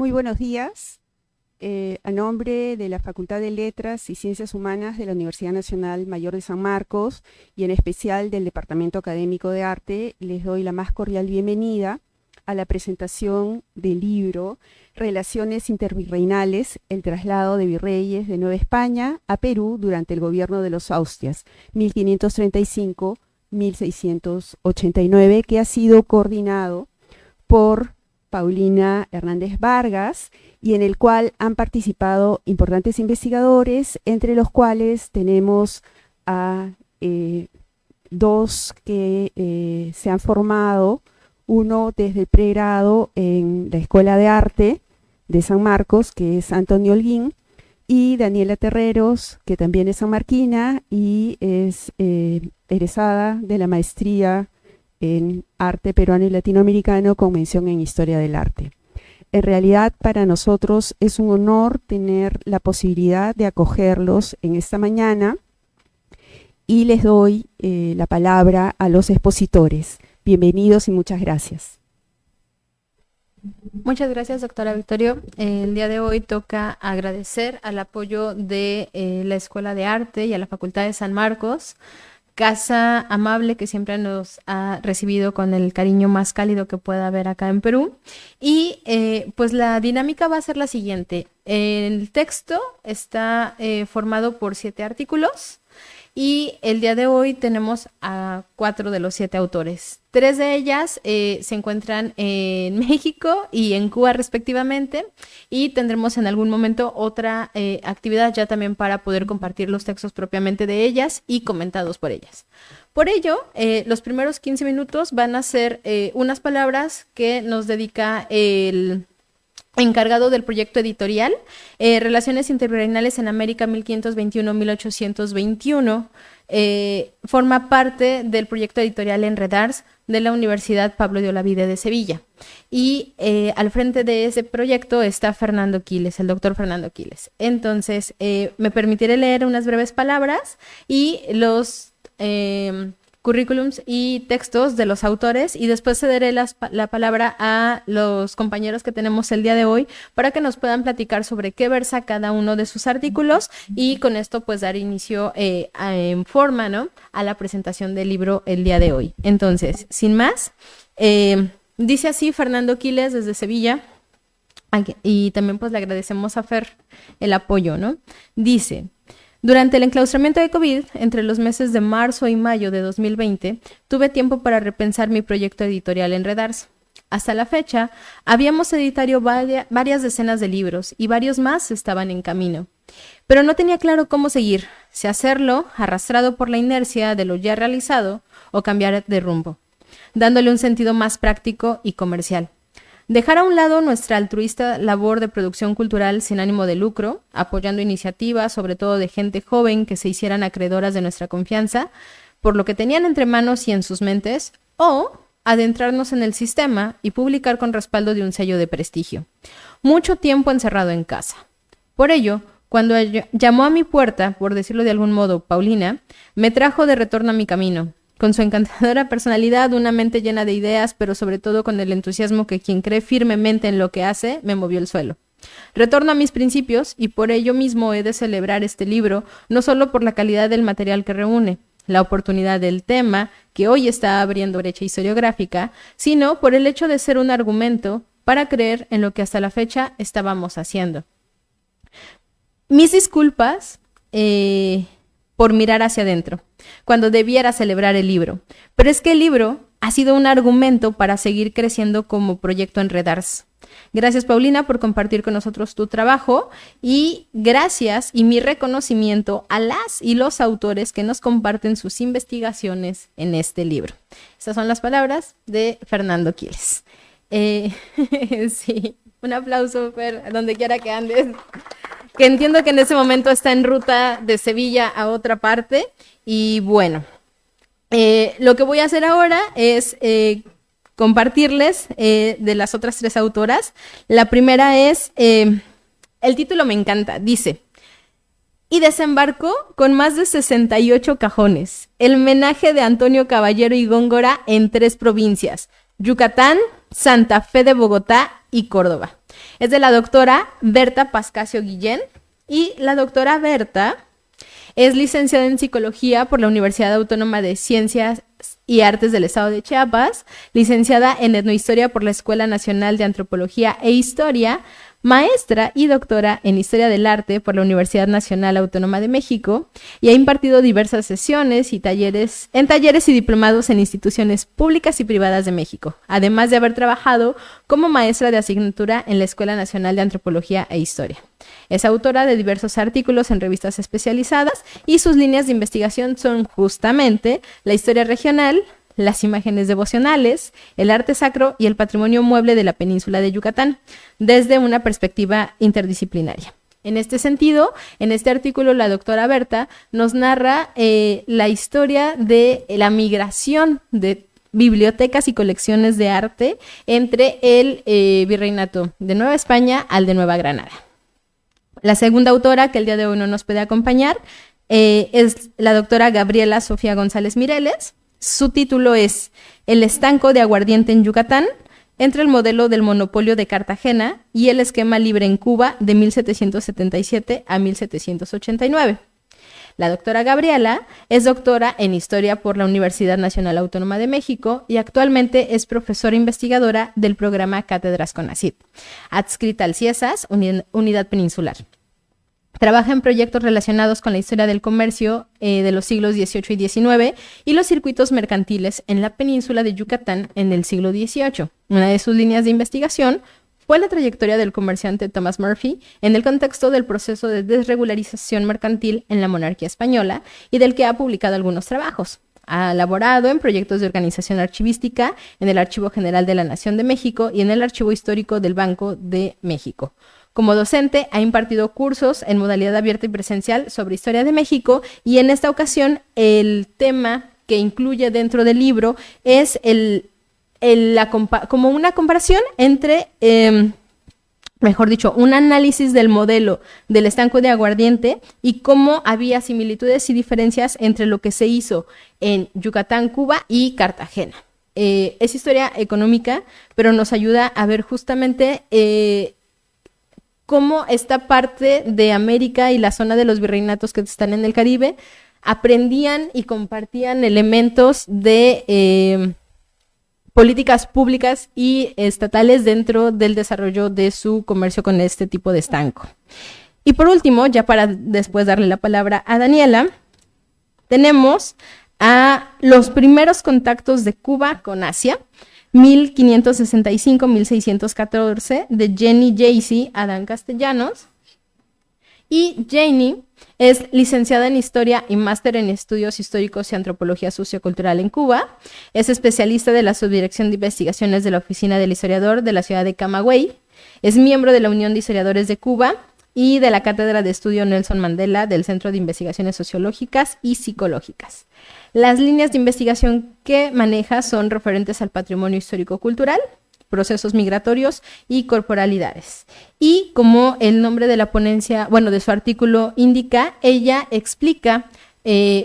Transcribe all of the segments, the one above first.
Muy buenos días. A nombre de la Facultad de Letras y Ciencias Humanas de la Universidad Nacional Mayor de San Marcos y en especial del Departamento Académico de Arte, les doy la más cordial bienvenida a la presentación del libro Relaciones Intervirreinales, el traslado de virreyes de Nueva España a Perú durante el gobierno de los Austrias, 1535-1689, que ha sido coordinado por Paulina Hernández Vargas y en el cual han participado importantes investigadores, entre los cuales tenemos a dos que se han formado, uno desde el pregrado en la Escuela de Arte de San Marcos, que es Antonio Holguín, y Daniela Terreros, que también es sanmarquina y es egresada de la maestría en Arte Peruano y Latinoamericano con mención en Historia del Arte. En realidad, para nosotros es un honor tener la posibilidad de acogerlos en esta mañana y les doy la palabra a los expositores. Bienvenidos y muchas gracias. Muchas gracias, doctora Victorio. El día de hoy toca agradecer al apoyo de la Escuela de Arte y a la Facultad de San Marcos, casa amable que siempre nos ha recibido con el cariño más cálido que pueda haber acá en Perú. Y pues la dinámica va a ser la siguiente. El texto está formado por 7 artículos y el día de hoy tenemos a 4 de los 7 autores. 3 de ellas se encuentran en México y en Cuba respectivamente, y tendremos en algún momento otra actividad ya también para poder compartir los textos propiamente de ellas y comentados por ellas. Por ello, los primeros 15 minutos van a ser unas palabras que nos dedica el encargado del proyecto editorial, Relaciones Intervirreinales en América 1521-1821, forma parte del proyecto editorial Enredars de la Universidad Pablo de Olavide de Sevilla. Y al frente de ese proyecto está Fernando Quiles, el doctor Fernando Quiles. Entonces, me permitiré leer unas breves palabras y los currículums y textos de los autores, y después cederé la palabra a los compañeros que tenemos el día de hoy para que nos puedan platicar sobre qué versa cada uno de sus artículos, y con esto pues dar inicio en forma, ¿no?, a la presentación del libro el día de hoy. Entonces, sin más, dice así Fernando Quiles desde Sevilla, y también pues le agradecemos a Fer el apoyo, ¿no? Dice: durante el enclaustramiento de COVID, entre los meses de marzo y mayo de 2020, tuve tiempo para repensar mi proyecto editorial Enredars. Hasta la fecha, habíamos editado varias decenas de libros y varios más estaban en camino. Pero no tenía claro cómo seguir, si hacerlo arrastrado por la inercia de lo ya realizado o cambiar de rumbo, dándole un sentido más práctico y comercial. Dejar a un lado nuestra altruista labor de producción cultural sin ánimo de lucro, apoyando iniciativas, sobre todo de gente joven que se hicieran acreedoras de nuestra confianza, por lo que tenían entre manos y en sus mentes, o adentrarnos en el sistema y publicar con respaldo de un sello de prestigio. Mucho tiempo encerrado en casa. Por ello, cuando llamó a mi puerta, por decirlo de algún modo, Paulina, me trajo de retorno a mi camino. Con su encantadora personalidad, una mente llena de ideas, pero sobre todo con el entusiasmo que quien cree firmemente en lo que hace, me movió el suelo. Retorno a mis principios y por ello mismo he de celebrar este libro, no solo por la calidad del material que reúne, la oportunidad del tema, que hoy está abriendo brecha historiográfica, sino por el hecho de ser un argumento para creer en lo que hasta la fecha estábamos haciendo. Mis disculpas por mirar hacia adentro, cuando debiera celebrar el libro. Pero es que el libro ha sido un argumento para seguir creciendo como proyecto Enredars. Gracias, Paulina, por compartir con nosotros tu trabajo, y gracias y mi reconocimiento a las y los autores que nos comparten sus investigaciones en este libro. Estas son las palabras de Fernando Quiles. Sí, un aplauso, Fer, donde quiera que andes, que entiendo que en ese momento está en ruta de Sevilla a otra parte. Y bueno, lo que voy a hacer ahora es compartirles de las otras 3 autoras. La primera es, el título me encanta, dice: y desembarcó con más de 68 cajones, el menaje de Antonio Caballero y Góngora en 3 provincias, Yucatán, Santa Fe de Bogotá y Córdoba. Es de la doctora Berta Pascasio Guillén, y la doctora Berta es licenciada en Psicología por la Universidad Autónoma de Ciencias y Artes del Estado de Chiapas, licenciada en Etnohistoria por la Escuela Nacional de Antropología e Historia, maestra y doctora en Historia del Arte por la Universidad Nacional Autónoma de México, y ha impartido diversas sesiones y talleres y diplomados en instituciones públicas y privadas de México, además de haber trabajado como maestra de asignatura en la Escuela Nacional de Antropología e Historia. Es autora de diversos artículos en revistas especializadas, y sus líneas de investigación son justamente la historia regional, las imágenes devocionales, el arte sacro y el patrimonio mueble de la península de Yucatán, desde una perspectiva interdisciplinaria. En este sentido, en este artículo, la doctora Berta nos narra la historia de la migración de bibliotecas y colecciones de arte entre el Virreinato de Nueva España al de Nueva Granada. La segunda autora, que el día de hoy no nos puede acompañar, es la doctora Gabriela Sofía González Mireles. Su título es El estanco de aguardiente en Yucatán, entre el modelo del monopolio de Cartagena y el esquema libre en Cuba de 1777 a 1789. La doctora Gabriela es doctora en Historia por la Universidad Nacional Autónoma de México y actualmente es profesora investigadora del programa Cátedras CONACYT, adscrita al CIESAS, Unidad Peninsular. Trabaja en proyectos relacionados con la historia del comercio de los siglos XVIII y XIX y los circuitos mercantiles en la península de Yucatán en el siglo XVIII. Una de sus líneas de investigación fue la trayectoria del comerciante Thomas Murphy en el contexto del proceso de desregularización mercantil en la monarquía española, y del que ha publicado algunos trabajos. Ha elaborado en proyectos de organización archivística en el Archivo General de la Nación de México y en el Archivo Histórico del Banco de México. Como docente, ha impartido cursos en modalidad abierta y presencial sobre historia de México, y en esta ocasión el tema que incluye dentro del libro es como una comparación entre, mejor dicho, un análisis del modelo del estanco de aguardiente y cómo había similitudes y diferencias entre lo que se hizo en Yucatán, Cuba y Cartagena. Es historia económica, pero nos ayuda a ver justamente cómo esta parte de América y la zona de los virreinatos que están en el Caribe aprendían y compartían elementos de políticas públicas y estatales dentro del desarrollo de su comercio con este tipo de estanco. Y por último, ya para después darle la palabra a Daniela, tenemos a los primeros contactos de Cuba con Asia, 1565-1614, de Jenny Jaycee Adán Castellanos. Y Jenny es licenciada en Historia y máster en Estudios Históricos y Antropología Sociocultural en Cuba. Es especialista de la Subdirección de Investigaciones de la Oficina del Historiador de la ciudad de Camagüey. Es miembro de la Unión de Historiadores de Cuba y de la Cátedra de Estudio Nelson Mandela del Centro de Investigaciones Sociológicas y Psicológicas. Las líneas de investigación que maneja son referentes al patrimonio histórico-cultural, procesos migratorios y corporalidades. Y como el nombre de la ponencia, de su artículo indica, ella explica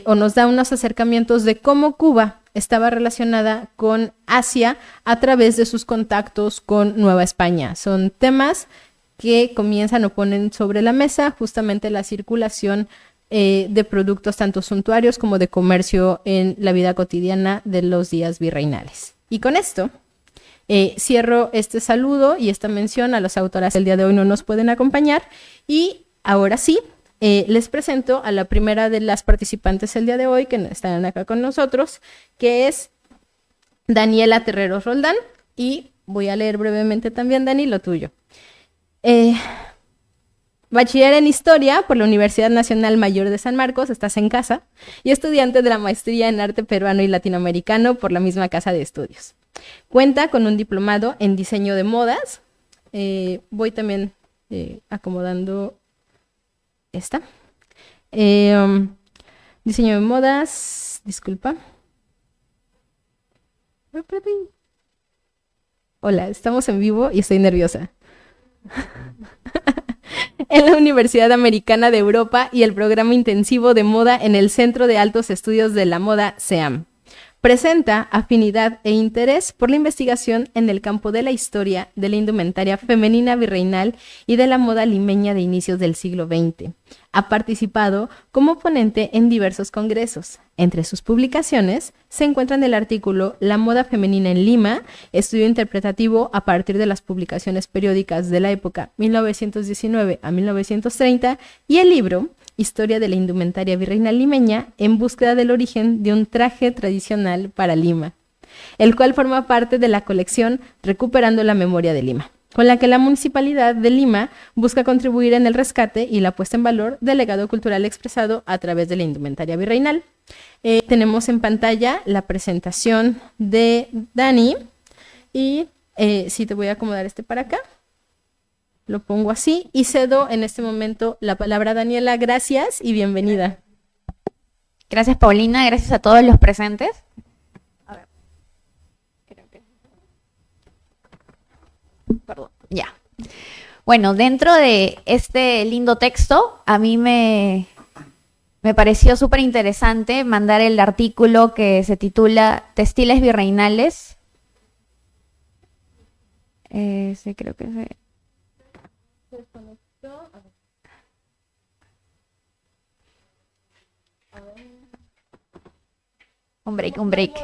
o nos da unos acercamientos de cómo Cuba estaba relacionada con Asia a través de sus contactos con Nueva España. Son temas que comienzan o ponen sobre la mesa justamente la circulación de productos tanto suntuarios como de comercio en la vida cotidiana de los días virreinales. Y con esto cierro este saludo y esta mención a las autoras que el día de hoy no nos pueden acompañar, y ahora sí les presento a la primera de las participantes el día de hoy que están acá con nosotros, que es Daniela Terreros Roldán, y voy a leer brevemente también, Dani, lo tuyo. Bachiller en Historia por la Universidad Nacional Mayor de San Marcos, estás en casa, y estudiante de la Maestría en Arte Peruano y Latinoamericano por la misma casa de estudios. Cuenta con un diplomado en Diseño de Modas. Voy también acomodando esta. Diseño de Modas, disculpa. Hola, estamos en vivo y estoy nerviosa. En la Universidad Americana de Europa y el programa intensivo de moda en el Centro de Altos Estudios de la Moda, CEAM. Presenta afinidad e interés por la investigación en el campo de la historia de la indumentaria femenina virreinal y de la moda limeña de inicios del siglo XX. Ha participado como ponente en diversos congresos. Entre sus publicaciones se encuentran el artículo La moda femenina en Lima, estudio interpretativo a partir de las publicaciones periódicas de la época 1919 a 1930 y el libro Historia de la indumentaria virreinal limeña en búsqueda del origen de un traje tradicional para Lima, el cual forma parte de la colección Recuperando la Memoria de Lima, con la que la Municipalidad de Lima busca contribuir en el rescate y la puesta en valor del legado cultural expresado a través de la indumentaria virreinal. Tenemos en pantalla la presentación de Dani y sí, te voy a acomodar para acá. Lo pongo así y cedo en este momento la palabra a Daniela. Gracias y bienvenida. Gracias, Paulina. Gracias a todos los presentes. A ver. Perdón, ya. Bueno, dentro de este lindo texto, a mí me pareció súper interesante mandar el artículo que se titula Textiles virreinales. Sí, creo que se desconectó. Un break.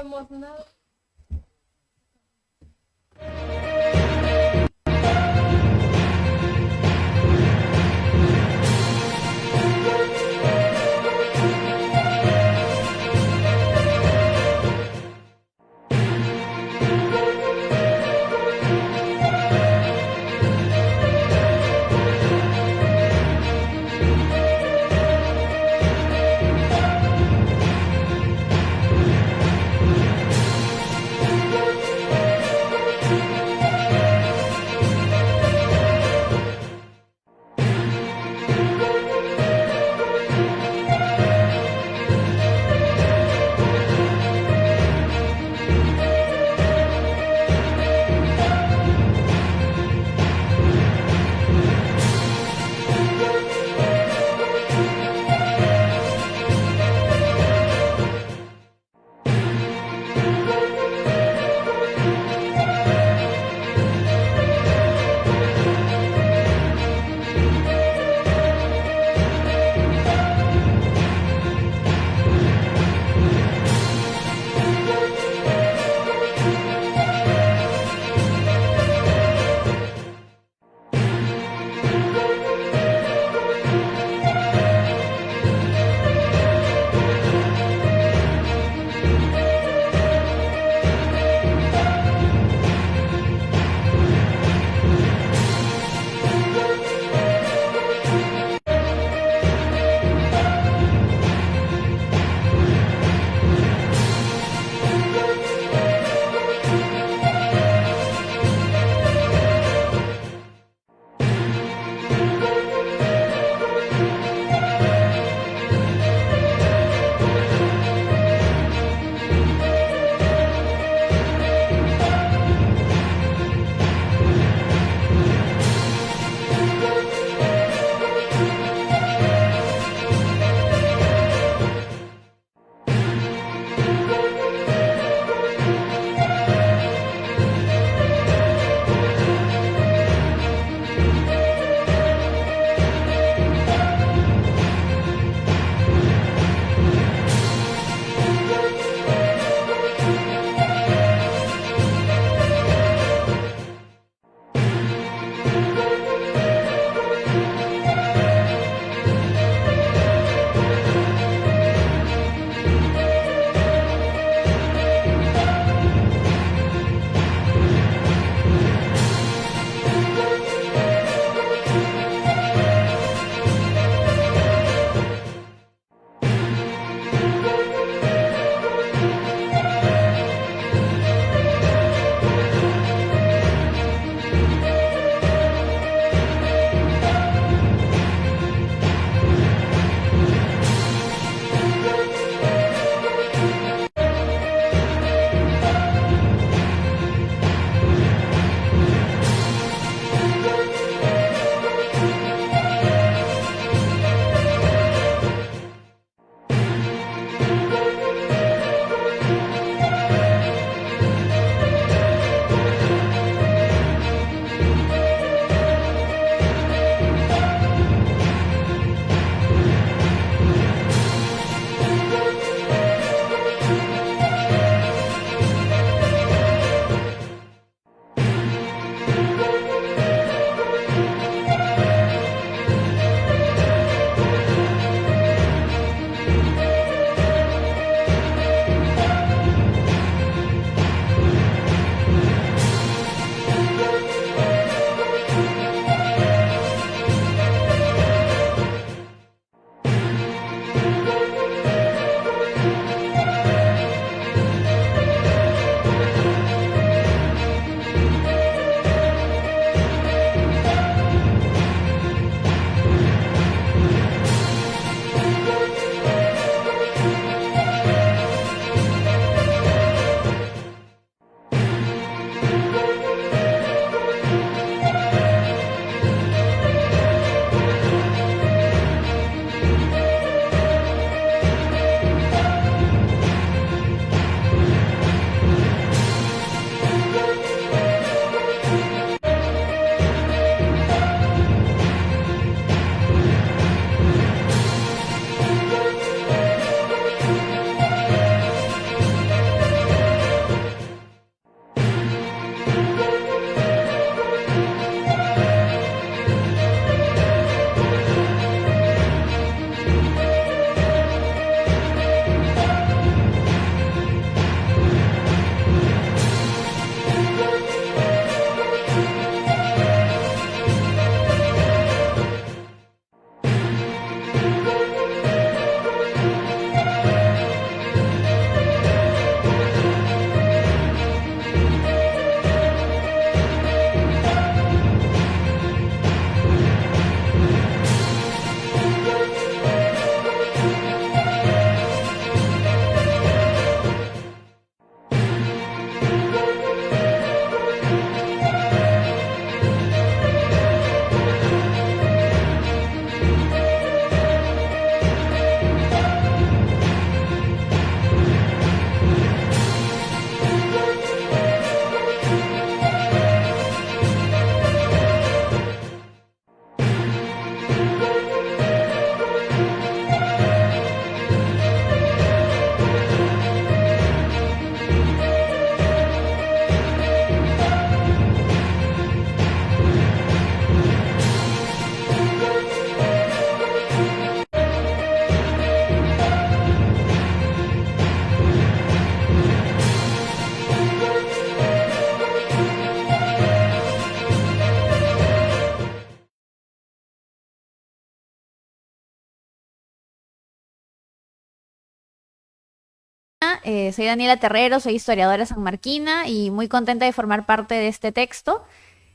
Soy Daniela Terrero, soy historiadora sanmarquina y muy contenta de formar parte de este texto.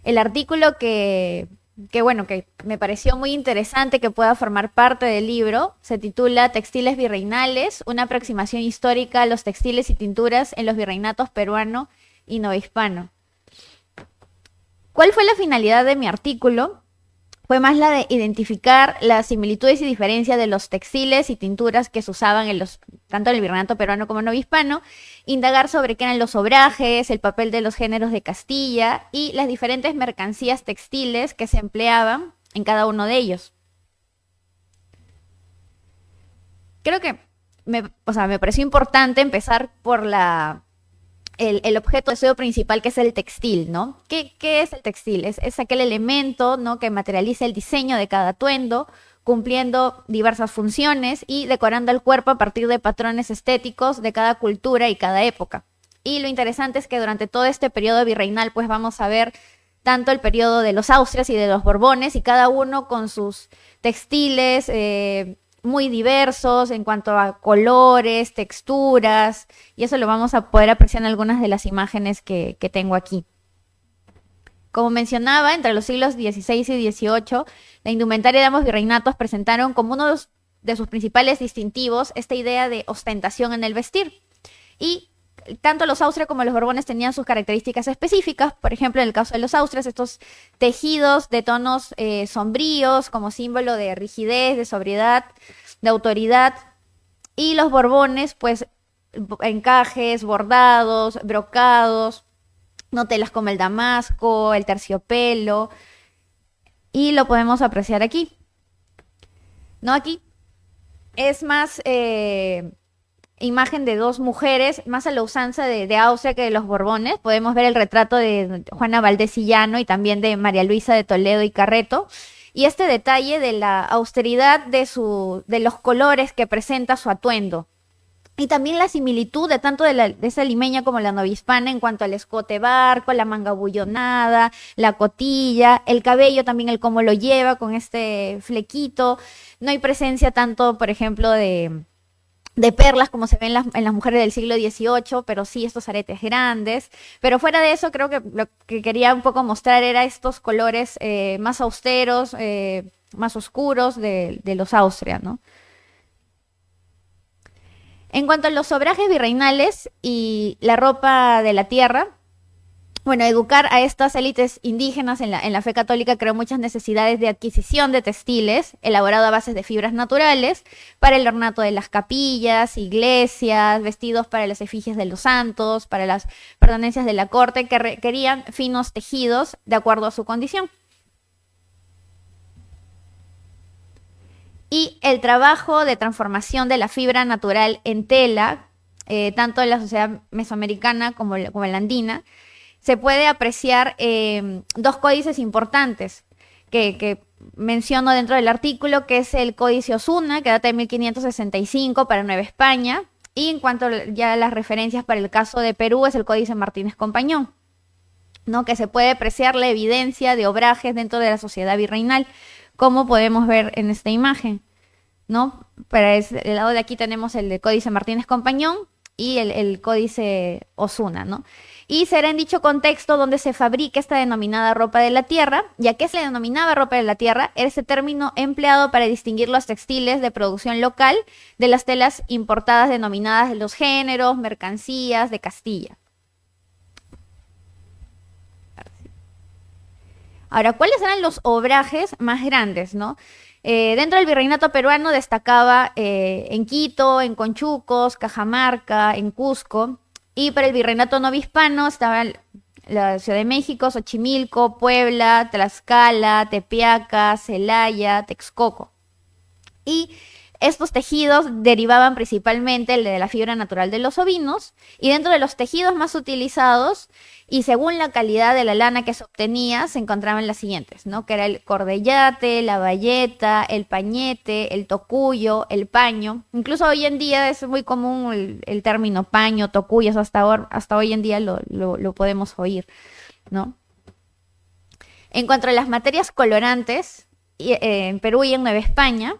El artículo que me pareció muy interesante que pueda formar parte del libro se titula Textiles virreinales, una aproximación histórica a los textiles y tinturas en los virreinatos peruano y novohispano. ¿Cuál fue la finalidad de mi artículo? Fue más la de identificar las similitudes y diferencias de los textiles y tinturas que se usaban tanto en el virreinato peruano como novohispano, indagar sobre qué eran los obrajes, el papel de los géneros de Castilla y las diferentes mercancías textiles que se empleaban en cada uno de ellos. Creo que me pareció importante empezar por el objeto de estudio principal, que es el textil, ¿no? ¿Qué es el textil? Es aquel elemento, ¿no?, que materializa el diseño de cada atuendo, cumpliendo diversas funciones y decorando el cuerpo a partir de patrones estéticos de cada cultura y cada época. Y lo interesante es que durante todo este periodo virreinal, pues vamos a ver tanto el periodo de los Austrias y de los Borbones, y cada uno con sus textiles muy diversos en cuanto a colores, texturas, y eso lo vamos a poder apreciar en algunas de las imágenes que tengo aquí. Como mencionaba, entre los siglos XVI y XVIII, la indumentaria de ambos virreinatos presentaron como uno de sus principales distintivos esta idea de ostentación en el vestir. Y tanto los Austrias como los Borbones tenían sus características específicas. Por ejemplo, en el caso de los Austrias, estos tejidos de tonos sombríos como símbolo de rigidez, de sobriedad, de autoridad. Y los Borbones, pues, encajes, bordados, brocados, no telas como el damasco, el terciopelo. Y lo podemos apreciar aquí. ¿No? Aquí es más imagen de dos mujeres, más a la usanza de Austria que de los Borbones. Podemos ver el retrato de Juana Valdés y Llano y también de María Luisa de Toledo y Carreto. Y este detalle de la austeridad de los colores que presenta su atuendo. Y también la similitud de tanto de esa limeña como la novohispana en cuanto al escote barco, la manga bullonada, la cotilla, el cabello también, el cómo lo lleva con este flequito. No hay presencia tanto, por ejemplo, de perlas como se ven en las mujeres del siglo XVIII, pero sí estos aretes grandes. Pero fuera de eso, creo que lo que quería un poco mostrar era estos colores más austeros, más oscuros de los Austria, ¿no? En cuanto a los obrajes virreinales y la ropa de la tierra, bueno, educar a estas élites indígenas en la fe católica creó muchas necesidades de adquisición de textiles, elaborado a bases de fibras naturales, para el ornato de las capillas, iglesias, vestidos para las efigies de los santos, para las pertenencias de la corte, que requerían finos tejidos de acuerdo a su condición. Y el trabajo de transformación de la fibra natural en tela, tanto en la sociedad mesoamericana como en la andina, se puede apreciar dos códices importantes que menciono dentro del artículo, que es el Códice Osuna, que data de 1565 para Nueva España, y en cuanto ya a las referencias para el caso de Perú, es el Códice Martínez Compañón, ¿no?, que se puede apreciar la evidencia de obrajes dentro de la sociedad virreinal, como podemos ver en esta imagen, ¿no? Para el lado de aquí tenemos el de Códice Martínez Compañón y el Códice Osuna, ¿no? Y será en dicho contexto donde se fabrica esta denominada ropa de la tierra. ¿Y a qué se le denominaba ropa de la tierra? Era ese término empleado para distinguir los textiles de producción local de las telas importadas denominadas de los géneros, mercancías de Castilla. Ahora, ¿cuáles eran los obrajes más grandes, no? Dentro del virreinato peruano destacaba en Quito, en Conchucos, Cajamarca, en Cusco. Y para el virreinato novohispano estaba la Ciudad de México, Xochimilco, Puebla, Tlaxcala, Tepeaca, Celaya, Texcoco. Y estos tejidos derivaban principalmente de la fibra natural de los ovinos, y dentro de los tejidos más utilizados, y según la calidad de la lana que se obtenía, se encontraban las siguientes, ¿no? Que era el cordellate, la bayeta, el pañete, el tocuyo, el paño. Incluso hoy en día es muy común el término paño, tocuyo, hasta hoy en día lo podemos oír, ¿no? En cuanto a las materias colorantes, en Perú y en Nueva España,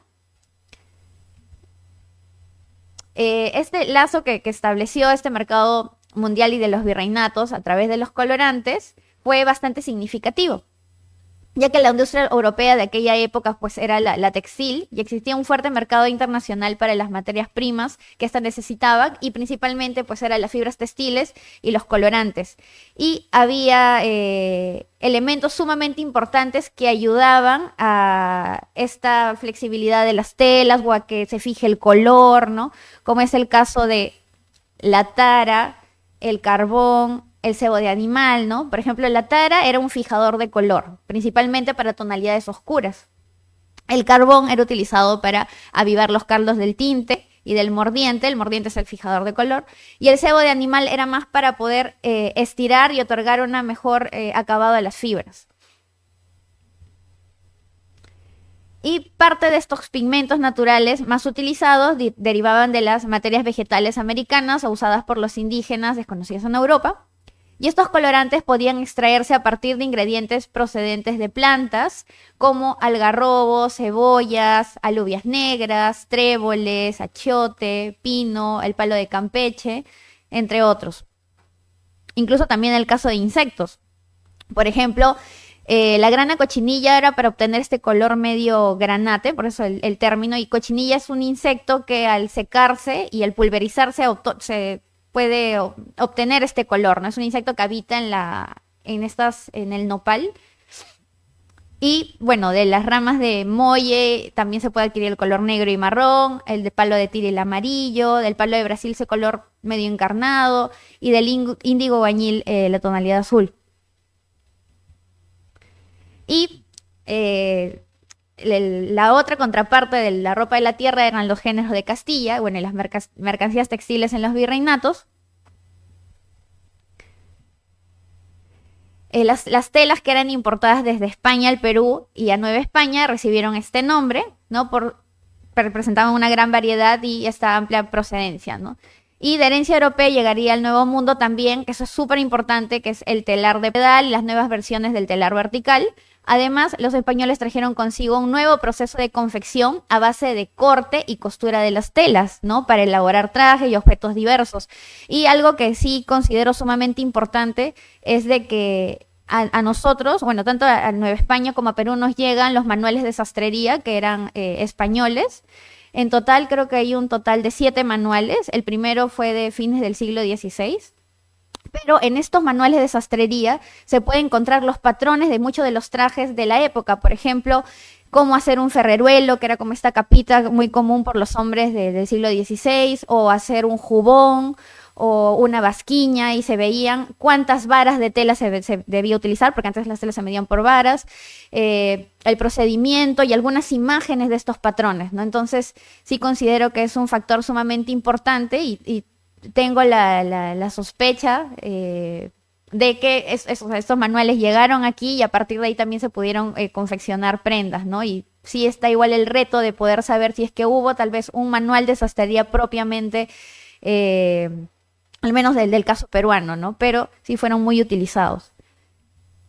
este lazo que estableció este mercado mundial y de los virreinatos a través de los colorantes fue bastante significativo, ya que la industria europea de aquella época pues era la textil y existía un fuerte mercado internacional para las materias primas que ésta necesitaban y principalmente pues eran las fibras textiles y los colorantes. Y había elementos sumamente importantes que ayudaban a esta flexibilidad de las telas o a que se fije el color, ¿no? Como es el caso de la tara, el carbón, el sebo de animal, ¿no? Por ejemplo, la tara era un fijador de color, principalmente para tonalidades oscuras. El carbón era utilizado para avivar los caldos del tinte y del mordiente. El mordiente es el fijador de color. Y el sebo de animal era más para poder estirar y otorgar una mejor acabado a las fibras. Y parte de estos pigmentos naturales más utilizados derivaban de las materias vegetales americanas o usadas por los indígenas desconocidos en Europa. Y estos colorantes podían extraerse a partir de ingredientes procedentes de plantas como algarrobos, cebollas, alubias negras, tréboles, achiote, pino, el palo de Campeche, entre otros. Incluso también el caso de insectos. Por ejemplo, la grana cochinilla era para obtener este color medio granate, por eso el término. Y cochinilla es un insecto que al secarse y al pulverizarse se puede obtener este color, ¿no? Es un insecto que habita en el nopal. Y bueno, de las ramas de molle también se puede adquirir el color negro y marrón, el de palo de tira el amarillo, del palo de Brasil ese color medio encarnado y del índigo bañil la tonalidad azul. Y la otra contraparte de la ropa de la tierra eran los géneros de Castilla, bueno, y las mercancías textiles en los virreinatos. Las telas que eran importadas desde España al Perú y a Nueva España recibieron este nombre, ¿no? Representaban una gran variedad y esta amplia procedencia, ¿no? Y de herencia europea llegaría al Nuevo Mundo también, que eso es súper importante, que es el telar de pedal y las nuevas versiones del telar vertical. Además, los españoles trajeron consigo un nuevo proceso de confección a base de corte y costura de las telas, ¿no? Para elaborar trajes y objetos diversos. Y algo que sí considero sumamente importante es de que a nosotros, bueno, tanto a Nueva España como a Perú nos llegan los manuales de sastrería que eran españoles. En total creo que hay un total de 7 manuales. El primero fue de fines del siglo XVI. Pero en estos manuales de sastrería se pueden encontrar los patrones de muchos de los trajes de la época. Por ejemplo, cómo hacer un ferreruelo, que era como esta capita muy común por los hombres del siglo XVI, o hacer un jubón o una basquiña, y se veían cuántas varas de tela se debía utilizar, porque antes las telas se medían por varas, el procedimiento y algunas imágenes de estos patrones, ¿no? Entonces sí considero que es un factor sumamente importante y tengo la sospecha de que estos manuales llegaron aquí y a partir de ahí también se pudieron confeccionar prendas, ¿no? Y sí está igual el reto de poder saber si es que hubo tal vez un manual de sastrería propiamente, al menos del caso peruano, ¿no? Pero sí fueron muy utilizados.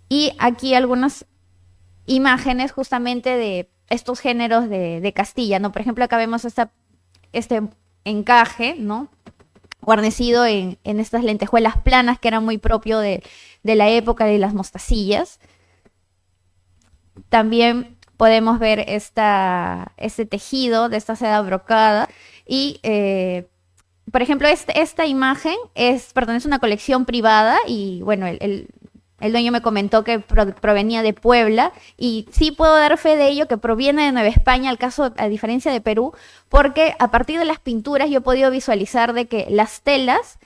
Y aquí algunas imágenes justamente de estos géneros de Castilla, ¿no? Por ejemplo, acá vemos este encaje, ¿no? Guarnecido en estas lentejuelas planas que era muy propio de la época de las mostacillas. También podemos ver este tejido de esta seda brocada y, por ejemplo, esta imagen pertenece a una colección privada y, bueno, el dueño me comentó que provenía de Puebla y sí puedo dar fe de ello que proviene de Nueva España, a diferencia de Perú, porque a partir de las pinturas yo he podido visualizar de que las telas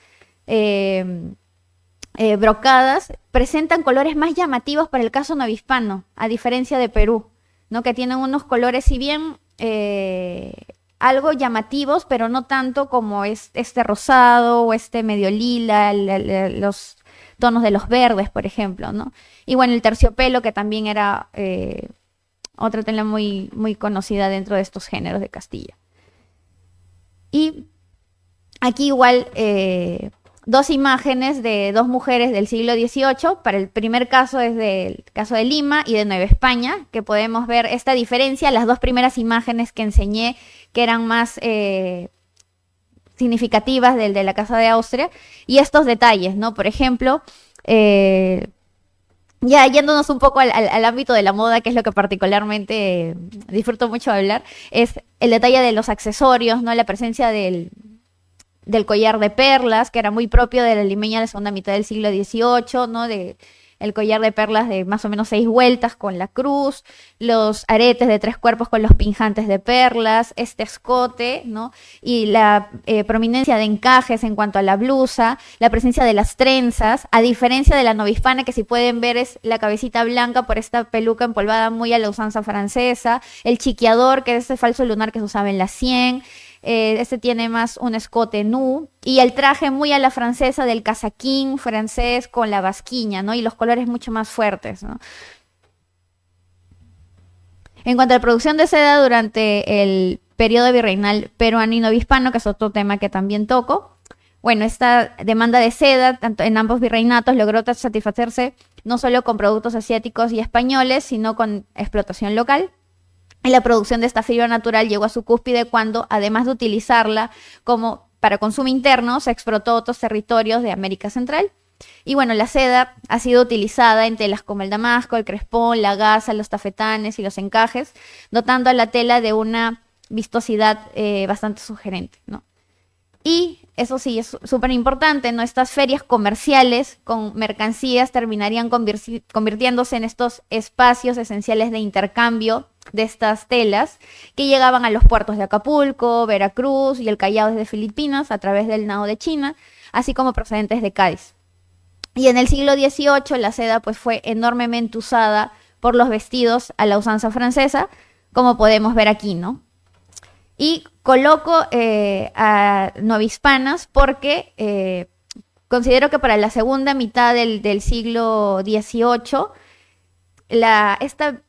brocadas presentan colores más llamativos para el caso novohispano, a diferencia de Perú, ¿no? Que tienen unos colores, si bien algo llamativos, pero no tanto como este rosado o este medio lila, los tonos de los verdes, por ejemplo, ¿no? Y bueno, el terciopelo, que también era otra tela muy, muy conocida dentro de estos géneros de Castilla. Y aquí igual 2 imágenes de 2 mujeres del siglo XVIII. Para el primer caso es del caso de Lima y de Nueva España, que podemos ver esta diferencia. Las 2 primeras imágenes que enseñé, que eran más significativas del de la Casa de Austria, y estos detalles, ¿no? Por ejemplo, ya yéndonos un poco al ámbito de la moda, que es lo que particularmente disfruto mucho de hablar, es el detalle de los accesorios, ¿no? La presencia del collar de perlas, que era muy propio de la limeña de la segunda mitad del siglo XVIII, ¿no? El collar de perlas de más o menos 6 vueltas con la cruz, los aretes de 3 cuerpos con los pinjantes de perlas, este escote, ¿no? Y la prominencia de encajes en cuanto a la blusa, la presencia de las trenzas, a diferencia de la novohispana, que si pueden ver es la cabecita blanca por esta peluca empolvada muy a la usanza francesa, el chiqueador, que es ese falso lunar que se usaba en la sien. Este tiene más un escote nu, y el traje muy a la francesa del casaquín francés con la basquiña, ¿no? Y los colores mucho más fuertes, ¿no? En cuanto a la producción de seda durante el periodo virreinal peruano y novohispano, que es otro tema que también toco, bueno, esta demanda de seda, tanto en ambos virreinatos, logró satisfacerse no solo con productos asiáticos y españoles, sino con explotación local. Y la producción de esta fibra natural llegó a su cúspide cuando, además de utilizarla como para consumo interno, se exportó a otros territorios de América Central. Y bueno, la seda ha sido utilizada en telas como el damasco, el crespón, la gasa, los tafetanes y los encajes, dotando a la tela de una vistosidad bastante sugerente, ¿no? Y eso sí, es súper importante, ¿no? Estas ferias comerciales con mercancías terminarían convirtiéndose en estos espacios esenciales de intercambio de estas telas que llegaban a los puertos de Acapulco, Veracruz y el Callao desde Filipinas a través del Nao de China, así como procedentes de Cádiz. Y en el siglo XVIII la seda pues fue enormemente usada por los vestidos a la usanza francesa, como podemos ver aquí, ¿no? Y coloco a novohispanas porque considero que para la segunda mitad del siglo XVIII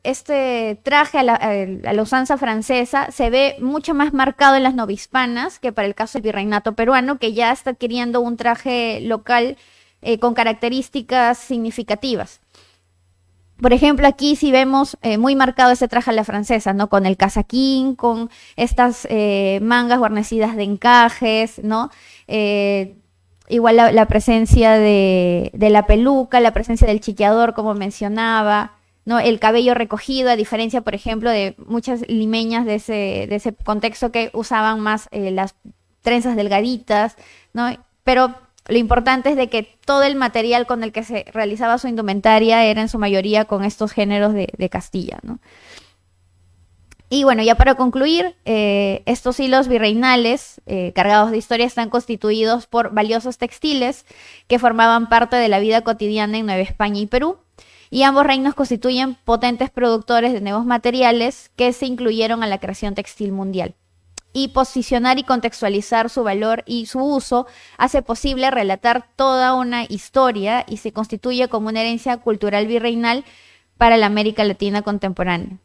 este traje a la usanza francesa se ve mucho más marcado en las novohispanas que para el caso del virreinato peruano, que ya está adquiriendo un traje local con características significativas. Por ejemplo, aquí sí vemos muy marcado ese traje a la francesa, ¿no? Con el casaquín, con estas mangas guarnecidas de encajes, ¿no? Igual la presencia de la peluca, la presencia del chiqueador, como mencionaba, ¿no? El cabello recogido, a diferencia, por ejemplo, de muchas limeñas de ese contexto que usaban más las trenzas delgaditas, ¿no? Pero lo importante es de que todo el material con el que se realizaba su indumentaria era en su mayoría con estos géneros de Castilla, ¿no? Y bueno, ya para concluir, estos hilos virreinales cargados de historia están constituidos por valiosos textiles que formaban parte de la vida cotidiana en Nueva España y Perú, y ambos reinos constituyen potentes productores de nuevos materiales que se incluyeron a la creación textil mundial. Y posicionar y contextualizar su valor y su uso hace posible relatar toda una historia y se constituye como una herencia cultural virreinal para la América Latina contemporánea.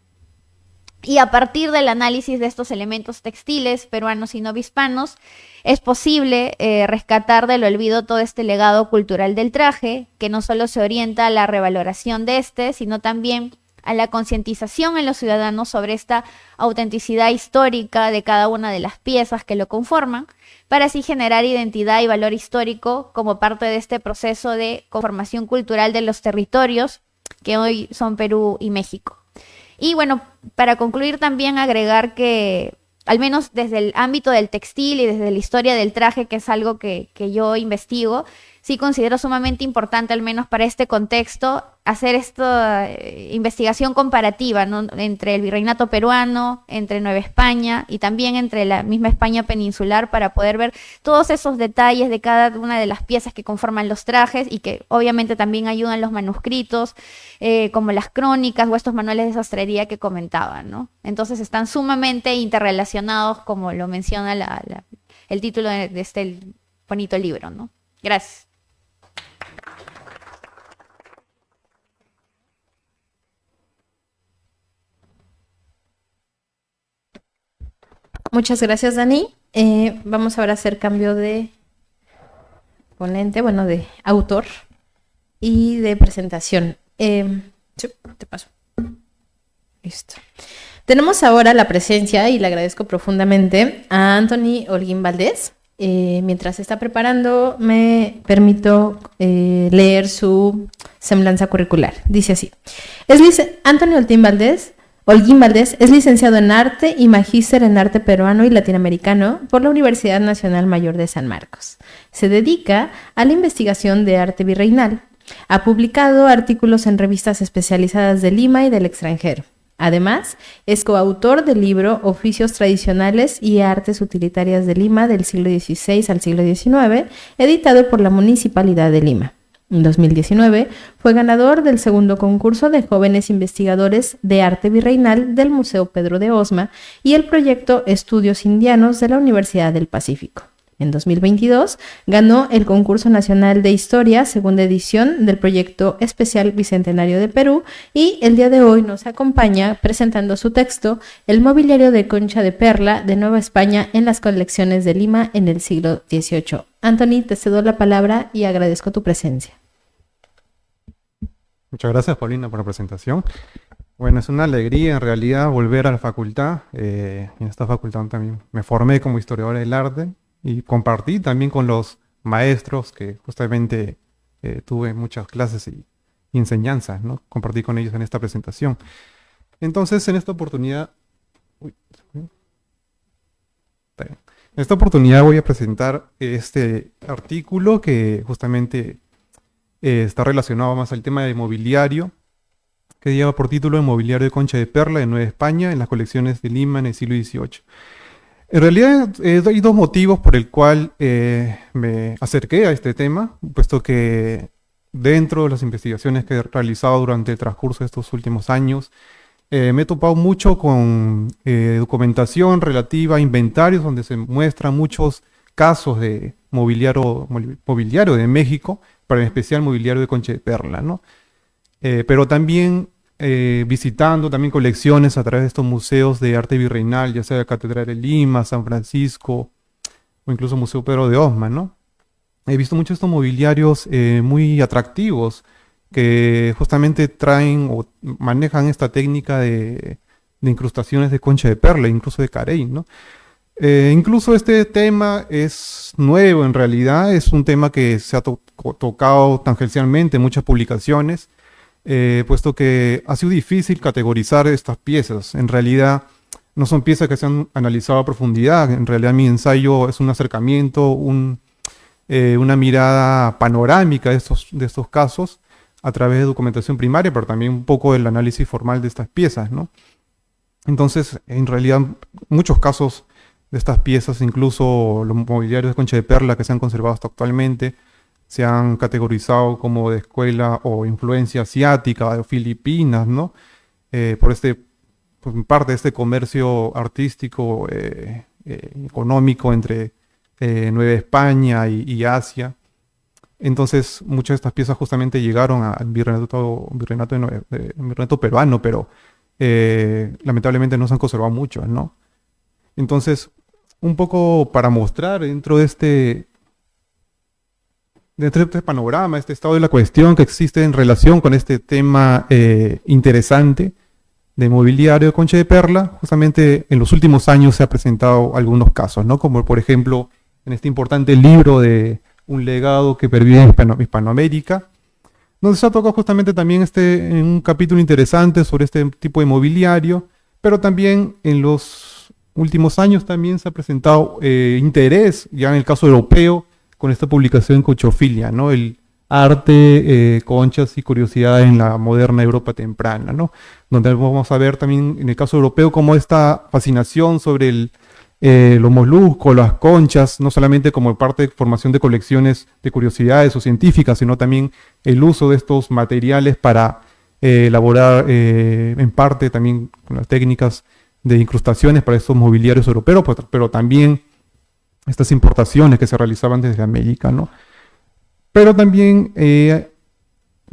Y a partir del análisis de estos elementos textiles peruanos y novohispanos, es posible rescatar del olvido todo este legado cultural del traje, que no solo se orienta a la revaloración de este, sino también a la concientización en los ciudadanos sobre esta autenticidad histórica de cada una de las piezas que lo conforman, para así generar identidad y valor histórico como parte de este proceso de conformación cultural de los territorios que hoy son Perú y México. Y bueno, para concluir también agregar que, al menos desde el ámbito del textil y desde la historia del traje, que es algo que yo investigo, sí considero sumamente importante, al menos para este contexto, hacer esta investigación comparativa, ¿no? Entre el virreinato peruano, entre Nueva España y también entre la misma España peninsular, para poder ver todos esos detalles de cada una de las piezas que conforman los trajes y que obviamente también ayudan los manuscritos, como las crónicas o estos manuales de sastrería que comentaba, ¿no? Entonces están sumamente interrelacionados, como lo menciona el título de este bonito libro, ¿no? Gracias. Muchas gracias, Dani. Vamos ahora a hacer cambio de ponente, bueno, de autor y de presentación. Sí, te paso. Listo. Tenemos ahora la presencia, y le agradezco profundamente, a Anthony Holguín Valdés. mientras se está preparando, me permito leer su semblanza curricular. Dice así: Antonio Holguín Valdés es licenciado en Arte y magíster en Arte Peruano y Latinoamericano por la Universidad Nacional Mayor de San Marcos. Se dedica a la investigación de arte virreinal. Ha publicado artículos en revistas especializadas de Lima y del extranjero. Además, es coautor del libro Oficios Tradicionales y Artes Utilitarias de Lima del siglo XVI al siglo XIX, editado por la Municipalidad de Lima. En 2019 fue ganador del segundo concurso de jóvenes investigadores de arte virreinal del Museo Pedro de Osma y el proyecto Estudios Indianos de la Universidad del Pacífico. En 2022 ganó el Concurso Nacional de Historia, segunda edición del proyecto especial Bicentenario de Perú, y el día de hoy nos acompaña presentando su texto El mobiliario de concha de perla de Nueva España en las colecciones de Lima en el siglo XVIII. Anthony, te cedo la palabra y agradezco tu presencia. Muchas gracias, Paulina, por la presentación. Bueno, es una alegría en realidad volver a la facultad. En esta facultad también me formé como historiador del arte y compartí también con los maestros que justamente tuve muchas clases y enseñanzas, ¿no? Compartí con ellos en esta presentación. Entonces, en esta oportunidad... En esta oportunidad voy a presentar este artículo que justamente está relacionado más al tema de mobiliario, que lleva por título El mobiliario de concha de perla de Nueva España en las colecciones de Lima en el siglo XVIII. En realidad hay dos motivos por el cual me acerqué a este tema, puesto que dentro de las investigaciones que he realizado durante el transcurso de estos últimos años, me he topado mucho con documentación relativa a inventarios donde se muestran muchos casos de mobiliario de México, pero en especial mobiliario de concha de perla, ¿no? Pero también visitando también colecciones a través de estos museos de arte virreinal, ya sea la Catedral de Lima, San Francisco o incluso Museo Pedro de Osma, ¿no? He visto muchos estos mobiliarios muy atractivos que justamente traen o manejan esta técnica de incrustaciones de concha de perla, incluso de carey, ¿no? Incluso este tema es nuevo en realidad, es un tema que se ha tocado tangencialmente en muchas publicaciones, puesto que ha sido difícil categorizar estas piezas. En realidad no son piezas que se han analizado a profundidad. En realidad mi ensayo es un acercamiento, una mirada panorámica de estos casos a través de documentación primaria, pero también un poco del análisis formal de estas piezas, ¿no? Entonces, en realidad, muchos casos de estas piezas, incluso los mobiliarios de concha de perla que se han conservado hasta actualmente, se han categorizado como de escuela o influencia asiática o filipinas, ¿no? Por parte de este comercio artístico, económico entre Nueva España y Asia. Entonces, muchas de estas piezas justamente llegaron al virreinato peruano, pero lamentablemente no se han conservado mucho, ¿no? Entonces, un poco para mostrar dentro de este panorama, este estado de la cuestión que existe en relación con este tema interesante de mobiliario de concha de perla, justamente en los últimos años se ha presentado algunos casos, ¿no? Como por ejemplo en este importante libro de Un legado que pervive en Hispanoamérica, donde se ha tocado justamente también en un capítulo interesante sobre este tipo de mobiliario, pero también en los últimos años también se ha presentado interés, ya en el caso europeo, con esta publicación en Conchofilia, ¿no? El arte, conchas y curiosidades en la moderna Europa temprana, ¿no? Donde vamos a ver también en el caso europeo cómo esta fascinación sobre los moluscos, las conchas, no solamente como parte de formación de colecciones de curiosidades o científicas, sino también el uso de estos materiales para elaborar en parte también con las técnicas de incrustaciones para estos mobiliarios europeos, pero también estas importaciones que se realizaban desde América, ¿no? Pero también,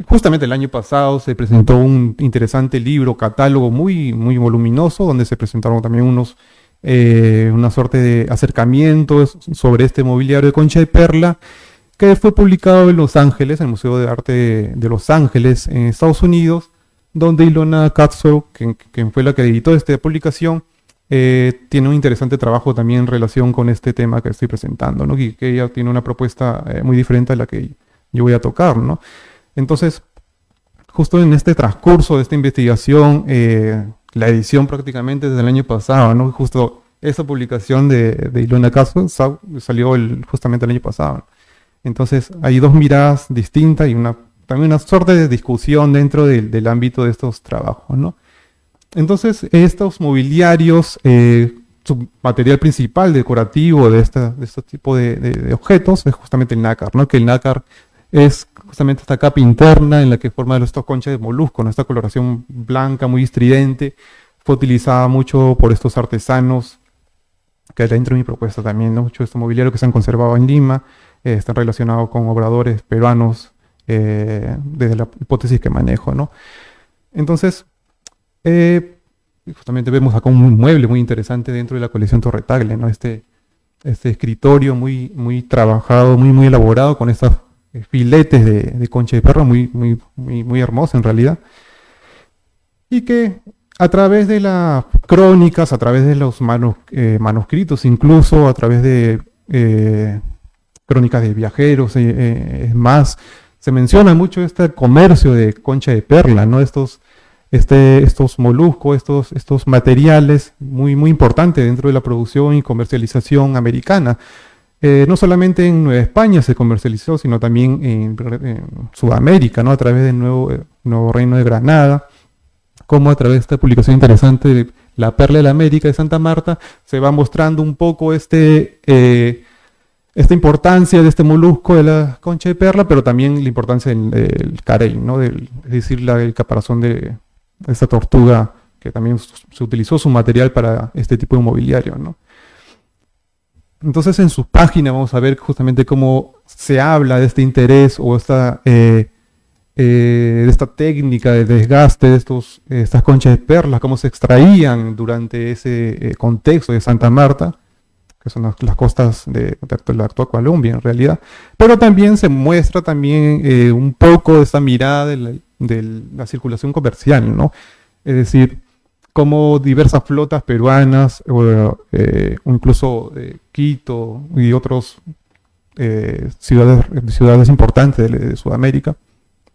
justamente el año pasado se presentó un interesante libro, catálogo muy, muy voluminoso, donde se presentaron también una suerte de acercamientos sobre este mobiliario de concha de perla, que fue publicado en Los Ángeles, en el Museo de Arte de Los Ángeles, en Estados Unidos, donde Ilona Katzow, quien fue la que editó esta publicación, tiene un interesante trabajo también en relación con este tema que estoy presentando, ¿no? Y que ella tiene una propuesta muy diferente a la que yo voy a tocar, ¿no? Entonces, justo en este transcurso de esta investigación, la edición prácticamente desde el año pasado, ¿no? Justo esa publicación de Ilona Caso salió justamente el año pasado, ¿no? Entonces, hay dos miradas distintas y también una suerte de discusión dentro del ámbito de estos trabajos, ¿no? Entonces, estos mobiliarios, su material principal decorativo de este tipo de objetos es justamente el nácar, ¿no? Que el nácar es justamente esta capa interna en la que forman estos conchas de molusco, ¿no? Esta coloración blanca muy estridente, fue utilizada mucho por estos artesanos, que dentro de mi propuesta también, ¿no? Mucho de este mobiliario que se han conservado en Lima, están relacionados con obradores peruanos, desde la hipótesis que manejo, ¿no? Entonces, justamente vemos acá un mueble muy interesante dentro de la colección Torre Tagle, ¿no? Este escritorio muy trabajado, muy elaborado, con estos filetes de concha de perla, muy hermoso en realidad. Y que a través de las crónicas, a través de los manuscritos, incluso a través de crónicas de viajeros, es más, se menciona mucho este comercio de concha de perla, ¿no? Estos moluscos, estos materiales muy importantes dentro de la producción y comercialización americana. No solamente en Nueva España se comercializó, sino también en Sudamérica, ¿no? A través del nuevo Reino de Granada, como a través de esta publicación interesante de La Perla de la América de Santa Marta, se va mostrando un poco esta importancia de este molusco de la concha de perla, pero también la importancia del carey, ¿no? Es decir, el caparazón de esta tortuga, que también se utilizó su material para este tipo de mobiliario, ¿no? Entonces, en su página vamos a ver justamente cómo se habla de este interés o de esta técnica de desgaste de estas conchas de perlas, cómo se extraían durante ese contexto de Santa Marta, que son las costas de la actual Colombia en realidad, pero también se muestra también un poco de esta mirada de la circulación comercial, ¿no? Es decir, como diversas flotas peruanas o incluso Quito y otras ciudades importantes de Sudamérica,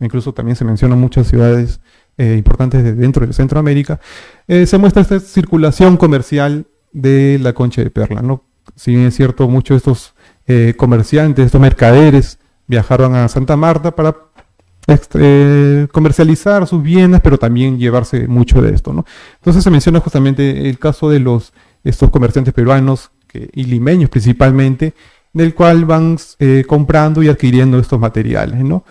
incluso también se mencionan muchas ciudades importantes dentro de Centroamérica, se muestra esta circulación comercial de la concha de perla, ¿no? Si bien es cierto, muchos de estos comerciantes, estos mercaderes, viajaron a Santa Marta para comercializar sus bienes, pero también llevarse mucho de esto, ¿no? Entonces se menciona justamente el caso de estos comerciantes peruanos y limeños principalmente, del cual van comprando y adquiriendo estos materiales, ¿no?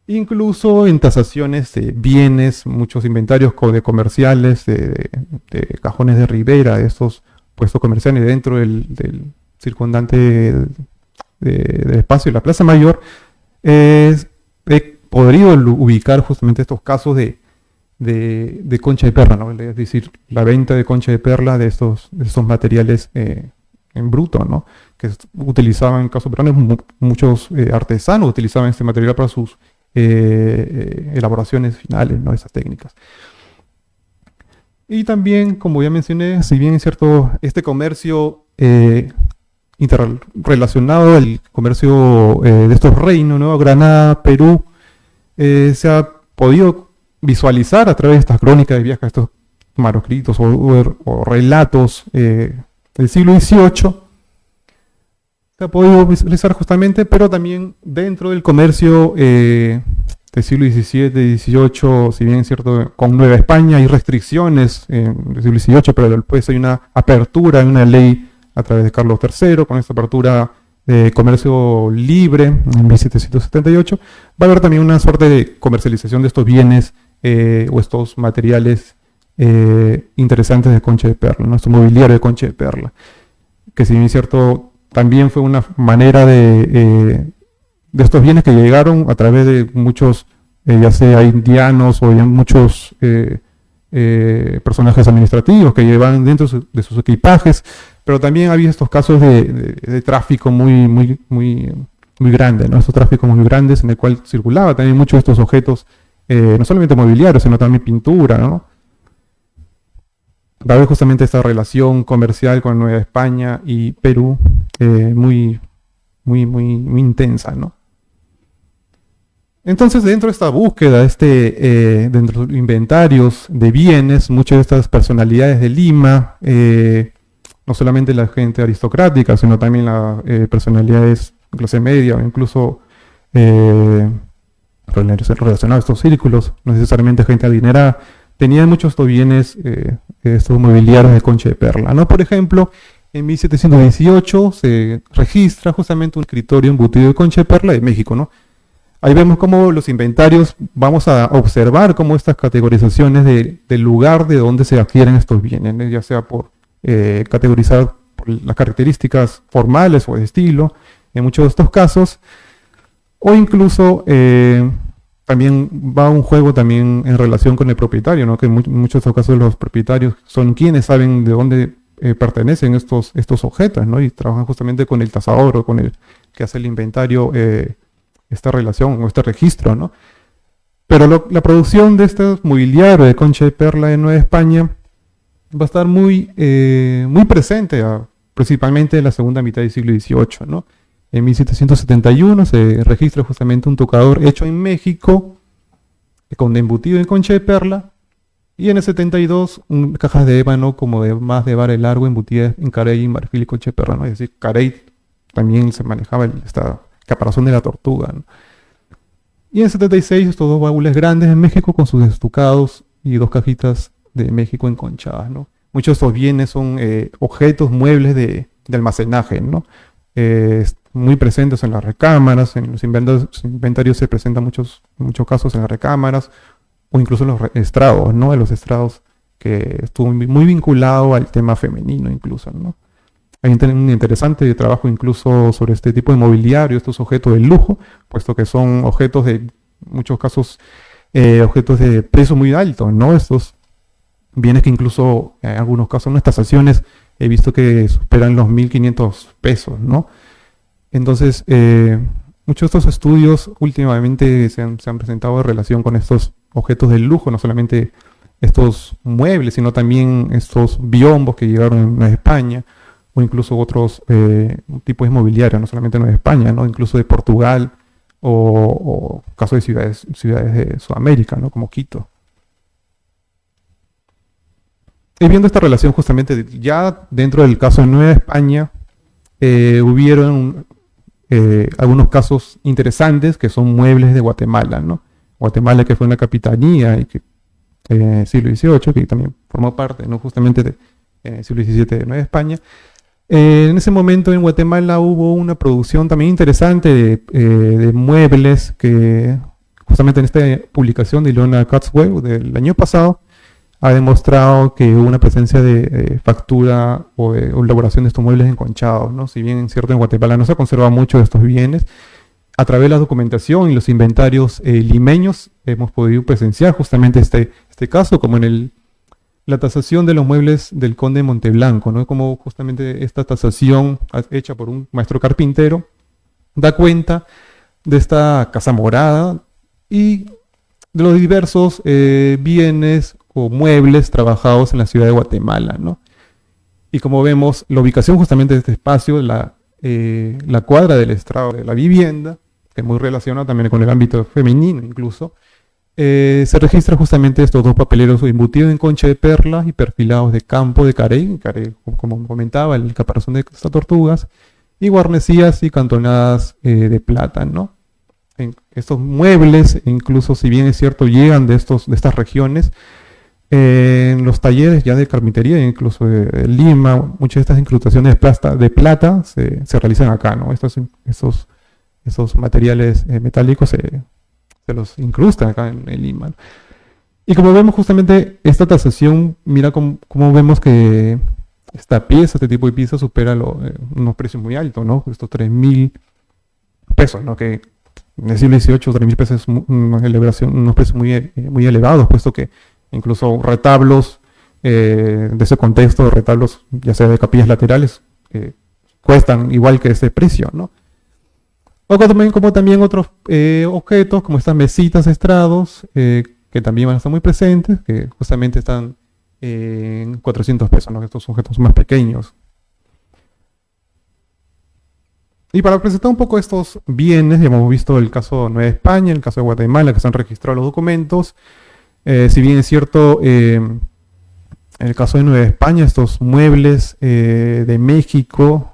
Incluso en tasaciones de bienes, muchos inventarios de comerciales, de cajones de ribera, de estos puestos comerciales dentro del circundante del espacio de la Plaza Mayor, he podido ubicar justamente estos casos de concha de perla, ¿no? Es decir, la venta de concha de perla de estos materiales en bruto, ¿no? Que utilizaban, en caso peruano, muchos artesanos utilizaban este material para sus elaboraciones finales, ¿no? Esas técnicas. Y también, como ya mencioné, si bien es cierto, este comercio interrelacionado al comercio de estos reinos, ¿no? Granada, Perú, se ha podido visualizar a través de estas crónicas de viajes, estos manuscritos o relatos del siglo XVIII. Se ha podido visualizar justamente, pero también dentro del comercio del siglo XVII, XVIII, si bien es cierto, con Nueva España hay restricciones del siglo XVIII, pero después hay una apertura, hay una ley a través de Carlos III, con esta apertura de comercio libre en 1778, va a haber también una suerte de comercialización de estos bienes o estos materiales interesantes de concha de perla, nuestro mobiliario de concha de perla, que si bien es cierto, también fue una manera de estos bienes que llegaron a través de muchos, ya sea indianos o muchos personajes administrativos que llevaban dentro de sus equipajes, pero también había estos casos de tráfico muy grande, ¿no? Estos tráficos muy grandes en el cual circulaba también muchos de estos objetos no solamente mobiliario, sino también pintura, ¿no? Va a haber justamente esta relación comercial con Nueva España y Perú muy intensa, ¿no? Entonces, dentro de esta búsqueda, dentro de los inventarios de bienes, muchas de estas personalidades de Lima, no solamente la gente aristocrática, sino también las personalidades de clase media o incluso relacionados a estos círculos, no necesariamente gente adinerada, tenían muchos estos bienes, estos mobiliarios de concha de perla, ¿no? Por ejemplo, en 1718 se registra justamente un escritorio embutido de concha de perla de México, ¿no? Ahí vemos cómo los inventarios, vamos a observar cómo estas categorizaciones del lugar de donde se adquieren estos bienes, ¿no? Ya sea por categorizar por las características formales o de estilo, en muchos de estos casos, o incluso también va un juego también en relación con el propietario, ¿no? Que en muchos de estos casos los propietarios son quienes saben de dónde pertenecen estos objetos, ¿no? Y trabajan justamente con el tasador o con el que hace el inventario, esta relación o este registro, ¿no? Pero la producción de este mobiliario de concha de perla en Nueva España va a estar muy presente, principalmente en la segunda mitad del siglo XVIII, ¿no? En 1771 se registra justamente un tocador hecho en México con embutido en concha de perla, y en el 72 cajas de ébano como de más de vara largo embutidas en carey, marfil y concha de perla, ¿no? Es decir, carey también se manejaba esta caparazón de la tortuga, ¿no? Y en el 76 estos dos baúles grandes en México con sus estucados y dos cajitas de México enconchadas, ¿no? Muchos de estos bienes son objetos, muebles de almacenaje, ¿no? Muy presentes en las recámaras, en los inventarios se presentan muchos casos en las recámaras, o incluso en los estrados, ¿no? En los estrados, que estuvo muy vinculado al tema femenino incluso, ¿no? Hay un interesante trabajo incluso sobre este tipo de mobiliario, estos objetos de lujo, puesto que son objetos de, en muchos casos, objetos de precio muy alto, ¿no? Estos bienes que incluso en algunos casos, en nuestras tasaciones, he visto que superan los 1.500 pesos, ¿no? Entonces, muchos de estos estudios últimamente se han presentado en relación con estos objetos de lujo, no solamente estos muebles, sino también estos biombos que llegaron a España, o incluso otros tipos de mobiliario, no solamente en España, ¿no? Incluso de Portugal, o casos de ciudades de Sudamérica, ¿no? Como Quito. Y viendo esta relación justamente, ya dentro del caso de Nueva España, hubieron algunos casos interesantes que son muebles de Guatemala, ¿no? Guatemala, que fue una capitanía y que siglo XVIII, que también formó parte, ¿no? Justamente del siglo XVII de Nueva España. En ese momento en Guatemala hubo una producción también interesante de muebles que justamente en esta publicación de Ilona Katzweb del año pasado ha demostrado que hubo una presencia de factura o de elaboración de estos muebles enconchados, ¿no? Si bien es cierto en Guatemala no se conserva mucho de estos bienes, a través de la documentación y los inventarios limeños hemos podido presenciar justamente este caso, como en la tasación de los muebles del conde de Monteblanco, ¿no? Como justamente esta tasación hecha por un maestro carpintero da cuenta de esta casa morada y de los diversos bienes o muebles trabajados en la ciudad de Guatemala, ¿no? Y como vemos, la ubicación justamente de este espacio, la cuadra del estrado de la vivienda, que es muy relacionada también con el ámbito femenino incluso, se registra justamente estos dos papeleros embutidos en concha de perla y perfilados de campo de carey, como comentaba, el caparazón de estas tortugas, y guarnecidas y cantonadas de plata, ¿no? Estos muebles, incluso si bien es cierto, llegan de estas regiones, en los talleres ya de carpintería, incluso de Lima, muchas de estas incrustaciones de plata se realizan acá, ¿no? Estos materiales metálicos se los incrustan acá en Lima, ¿no? Y como vemos justamente esta tasación, mira cómo vemos que esta pieza, este tipo de pieza supera unos precios muy altos, ¿no? Estos 3.000 pesos, ¿no? Que en el siglo XVIII 3.000 pesos es unos precios muy elevados, puesto que incluso retablos de ese contexto, retablos ya sea de capillas laterales, cuestan igual que ese precio, ¿no? Como también otros objetos, como estas mesitas, estrados, que también van a estar muy presentes, que justamente están en 400 pesos, ¿no? Estos objetos más pequeños. Y para presentar un poco estos bienes, ya hemos visto el caso de Nueva España, el caso de Guatemala, que se han registrado los documentos. Si bien es cierto, en el caso de Nueva España, estos muebles de México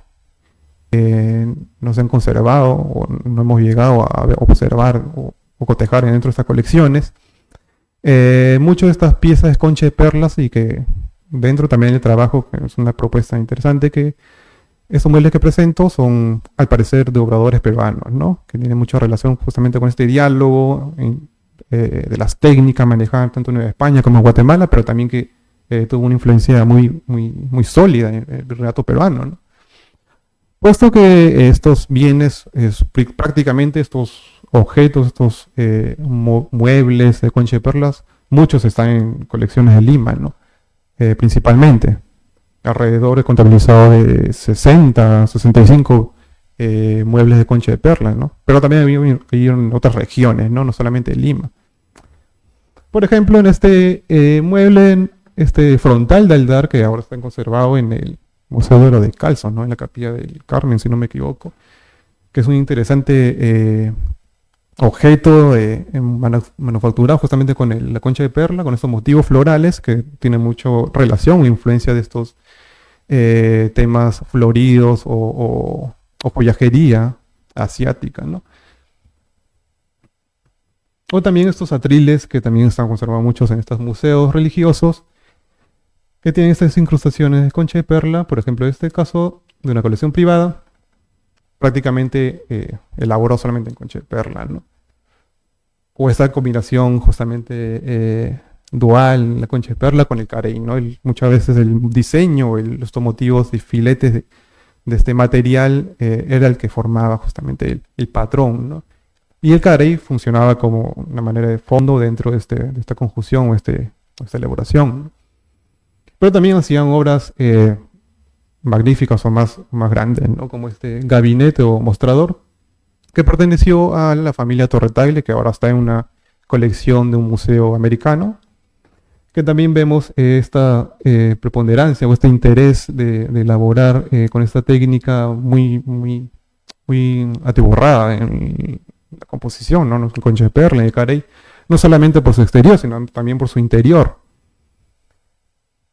no se han conservado o no hemos llegado a observar o cotejar dentro de estas colecciones. Muchas de estas piezas es concha de perlas y que dentro también del trabajo, que es una propuesta interesante, que estos muebles que presento son al parecer de obradores peruanos, ¿no? Que tienen mucha relación justamente con este diálogo de las técnicas manejadas tanto en Nueva España como en Guatemala, pero también que tuvo una influencia muy sólida en el relato peruano, ¿no? Puesto que estos bienes, prácticamente estos objetos, estos muebles de concha de perlas, muchos están en colecciones de Lima, ¿no? Principalmente. Alrededor he contabilizado de 60, 65 muebles de concha de perlas, ¿no? Pero también había en otras regiones, ¿no? No solamente en Lima. Por ejemplo, en este mueble, este frontal de altar, que ahora está conservado en el Museo de Oro de Calzón, ¿no? En la Capilla del Carmen, si no me equivoco, que es un interesante objeto manufacturado justamente con la concha de perla, con estos motivos florales que tienen mucha relación o influencia de estos temas floridos o follajería asiática, ¿no? O también estos atriles que también están conservados muchos en estos museos religiosos, que tienen estas incrustaciones de concha de perla, por ejemplo, en este caso de una colección privada, prácticamente elaborado solamente en concha de perla, ¿no? O esta combinación justamente dual, la concha de perla con el carey, ¿no? Muchas veces el diseño, estos motivos y filetes de este material era el que formaba justamente el patrón, ¿no? Y el carey funcionaba como una manera de fondo dentro de esta conjunción o esta elaboración, ¿no? Pero también hacían obras magníficas o más grandes, ¿no? Como este gabinete o mostrador, que perteneció a la familia Torretagle, que ahora está en una colección de un museo americano, que también vemos esta preponderancia o este interés de elaborar con esta técnica muy atiborrada en la composición, ¿no? El concha de perla y el carey, no solamente por su exterior, sino también por su interior.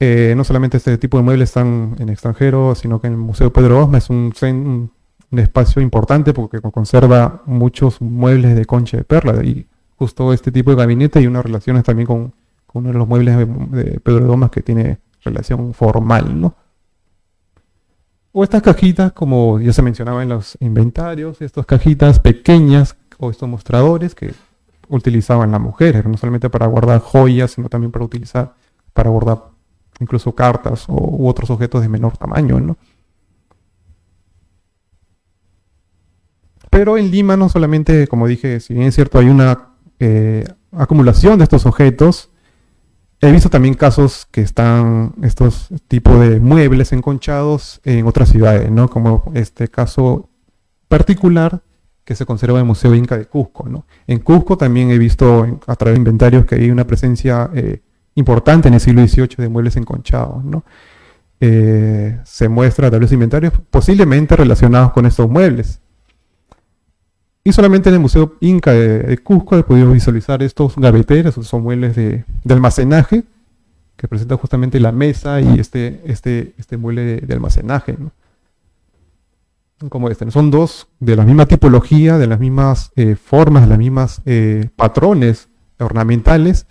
No solamente este tipo de muebles están en extranjero, sino que en el Museo Pedro Osma es un espacio importante porque conserva muchos muebles de concha de perla y justo este tipo de gabinete y unas relaciones también con uno de los muebles de Pedro Osma que tiene relación formal, ¿no? O estas cajitas, como ya se mencionaba en los inventarios, estas cajitas pequeñas o estos mostradores que utilizaban las mujeres, no solamente para guardar joyas, sino también para guardar incluso cartas u otros objetos de menor tamaño, ¿no? Pero en Lima no solamente, como dije, si bien es cierto, hay una acumulación de estos objetos, he visto también casos que están estos tipos de muebles enconchados en otras ciudades, ¿no? Como este caso particular que se conserva en el Museo Inca de Cusco, ¿no? En Cusco también he visto a través de inventarios que hay una presencia importante en el siglo XVIII de muebles enconchados, ¿no? Se muestra a través de inventarios posiblemente relacionados con estos muebles. Y solamente en el Museo Inca de Cusco he podido visualizar estos gaveteros, son muebles de almacenaje, que presentan justamente la mesa y este mueble de almacenaje, ¿no? Como este, son dos de la misma tipología, de las mismas formas, de las mismas patrones ornamentales,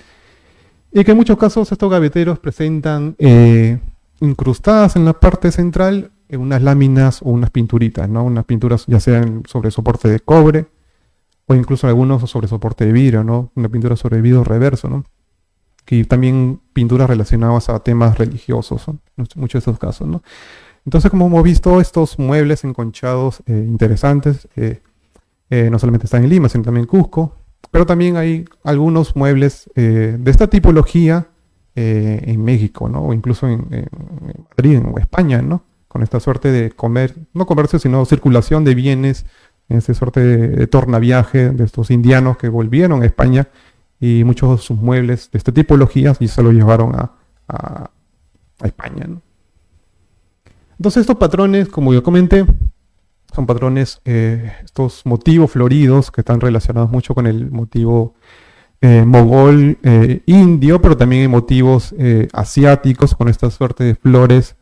y que en muchos casos estos gaveteros presentan incrustadas en la parte central unas láminas o unas pinturitas, ¿no? Unas pinturas ya sean sobre soporte de cobre o incluso algunos sobre soporte de vidrio, ¿no? Una pintura sobre vidrio reverso, ¿no? Que también pinturas relacionadas a temas religiosos, son muchos de estos casos, ¿no? Entonces, como hemos visto, estos muebles enconchados interesantes no solamente están en Lima, sino también en Cusco, pero también hay algunos muebles de esta tipología en México, ¿no? O incluso en Madrid, en España, ¿no? Con esta suerte de no comercio, sino circulación de bienes en esta suerte de tornaviaje de estos indianos que volvieron a España y muchos de sus muebles de esta tipología y se lo llevaron a España, ¿no? Entonces estos patrones, como yo comenté, son patrones, estos motivos floridos que están relacionados mucho con el motivo mogol indio, pero también hay motivos asiáticos con esta suerte de flores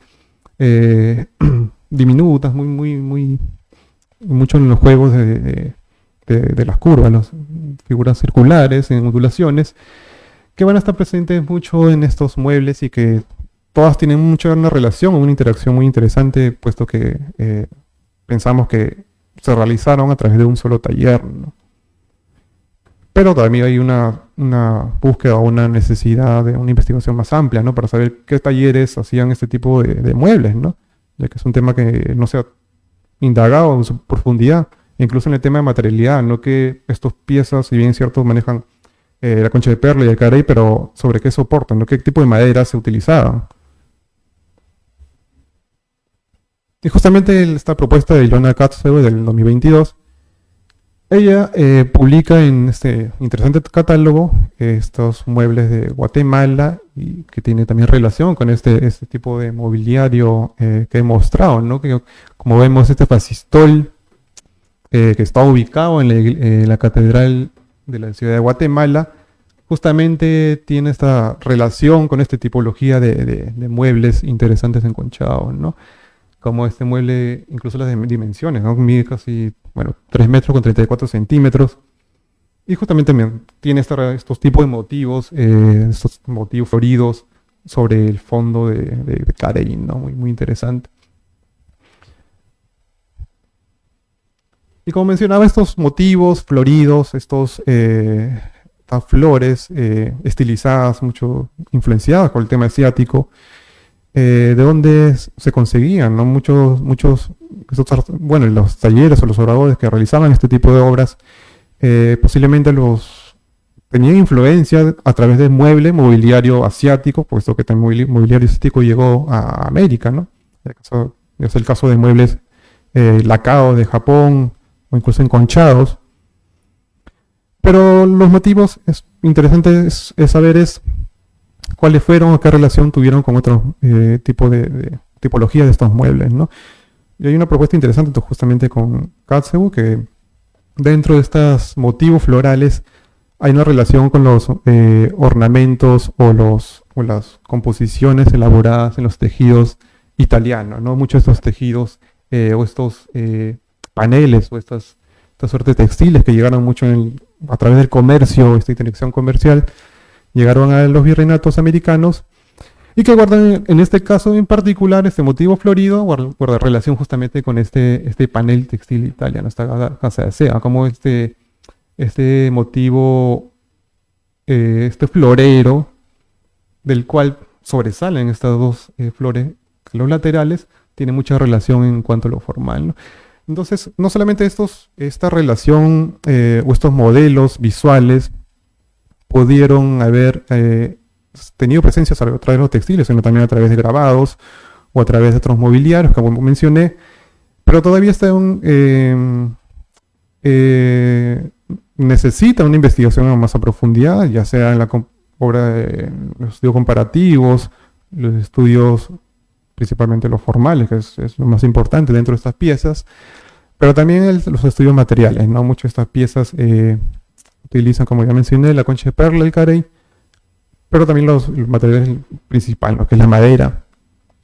diminutas, mucho en los juegos de las curvas, las figuras circulares en ondulaciones, que van a estar presentes mucho en estos muebles y que todas tienen mucha una relación, una interacción muy interesante, puesto que pensamos que se realizaron a través de un solo taller, ¿no? Pero también hay una búsqueda o una necesidad de una investigación más amplia, ¿no? Para saber qué talleres hacían este tipo de muebles, ¿no? Ya que es un tema que no se ha indagado en su profundidad, incluso en el tema de materialidad, no que estas piezas, si bien es cierto, manejan la concha de perla y el carey, pero sobre qué soportan, ¿no? Qué tipo de madera se utilizaban. Y justamente esta propuesta de Ilona Katsew del 2022, ella publica en este interesante catálogo estos muebles de Guatemala y que tiene también relación con este tipo de mobiliario que he mostrado, ¿no? Que, como vemos, este facistol que está ubicado en la catedral de la ciudad de Guatemala, justamente tiene esta relación con esta tipología de muebles interesantes enconchados, ¿no? Como este mueble, incluso las dimensiones, ¿no? Mide casi, 3 metros con 34 centímetros. Y justamente también tiene estos tipos de motivos, estos motivos floridos sobre el fondo de carey, ¿no? Muy interesante. Y como mencionaba, estos motivos floridos, estas flores estilizadas, mucho influenciadas por el tema asiático, de dónde se conseguían, ¿no? Muchos, los talleres o los oradores que realizaban este tipo de obras posiblemente tenían influencia a través del mobiliario asiático, puesto que el mobiliario asiático llegó a América, ¿no? Es el caso de muebles lacados de Japón o incluso enconchados. Pero los motivos interesantes es saber cuáles fueron o qué relación tuvieron con otro tipo de tipología de estos muebles, ¿no? Y hay una propuesta interesante justamente con Katsew, que dentro de estos motivos florales hay una relación con los ornamentos o las composiciones elaboradas en los tejidos italianos, ¿no? Muchos de estos tejidos o estos paneles o estas suertes textiles que llegaron mucho a través del comercio, esta interacción comercial, llegaron a los virreinatos americanos y que guardan, en este caso en particular, este motivo florido, guarda relación justamente con este panel textil italiano, esta casa de seda, como este motivo, este florero, del cual sobresalen estas dos flores, los laterales, tiene mucha relación en cuanto a lo formal, ¿no? Entonces, no solamente esta relación o estos modelos visuales pudieron haber tenido presencia a través de los textiles, sino también a través de grabados o a través de otros mobiliarios, como mencioné, pero todavía necesita una investigación más a profundidad, ya sea en la obra de los estudios comparativos, los estudios principalmente los formales, que es lo más importante dentro de estas piezas, pero también los estudios materiales, ¿no? Muchas de estas piezas utilizan, como ya mencioné, la concha de perla, el carey, pero también los materiales principales, ¿no? Que es la madera,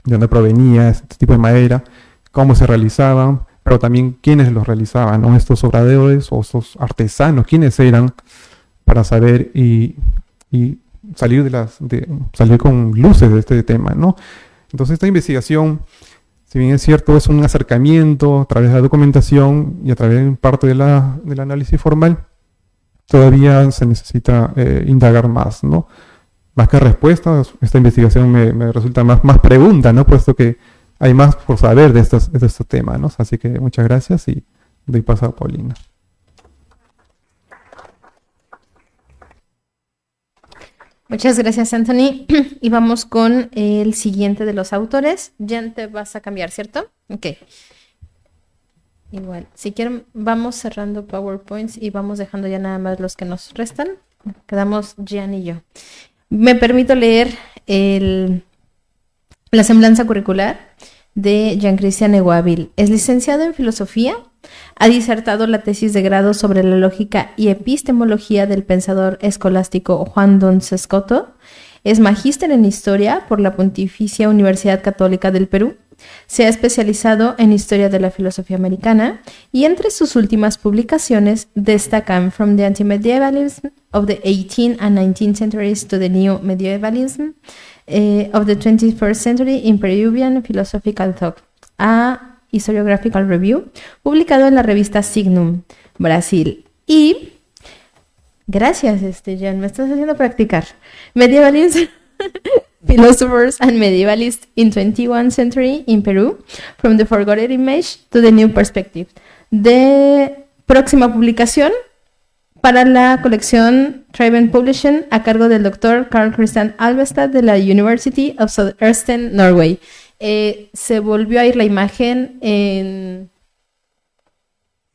de dónde provenía este tipo de madera, cómo se realizaban, pero también quiénes los realizaban, ¿no? Estos obradores o estos artesanos, quiénes eran, para saber y salir salir con luces de este tema, ¿no? Entonces esta investigación, si bien es cierto, es un acercamiento a través de la documentación y a través en parte del análisis formal, todavía se necesita indagar más, ¿no? Más que respuestas, esta investigación me resulta más pregunta, ¿no? Puesto que hay más por saber de estos temas, ¿no? Así que muchas gracias y doy paso a Paulina. Muchas gracias, Anthony. Y vamos con el siguiente de los autores. Jen, te vas a cambiar, ¿cierto? Ok. igual. Si quieren, vamos cerrando PowerPoints y vamos dejando ya nada más los que nos restan. Quedamos Gian y yo. Me permito leer la semblanza curricular de Jean Christian Eguavil. Es licenciado en Filosofía. Ha disertado la tesis de grado sobre la lógica y epistemología del pensador escolástico Juan Duns Scoto. Es magíster en Historia por la Pontificia Universidad Católica del Perú. Se ha especializado en Historia de la Filosofía Americana y entre sus últimas publicaciones destacan From the Anti-Medievalism of the 18th and 19th Centuries to the New Medievalism of the 21st Century in Peruvian Philosophical Thought, a Historiographical Review, publicado en la revista Signum, Brasil. Y, gracias, Jan, me estás haciendo practicar. Medievalism, Philosophers and Medievalists in 21st Century in Peru, From the Forgotten Image to the New Perspective. De próxima publicación para la colección Triben Publishing a cargo del Dr. Carl Christian Alvestad de la University of Southeastern Norway. Se volvió a ir la imagen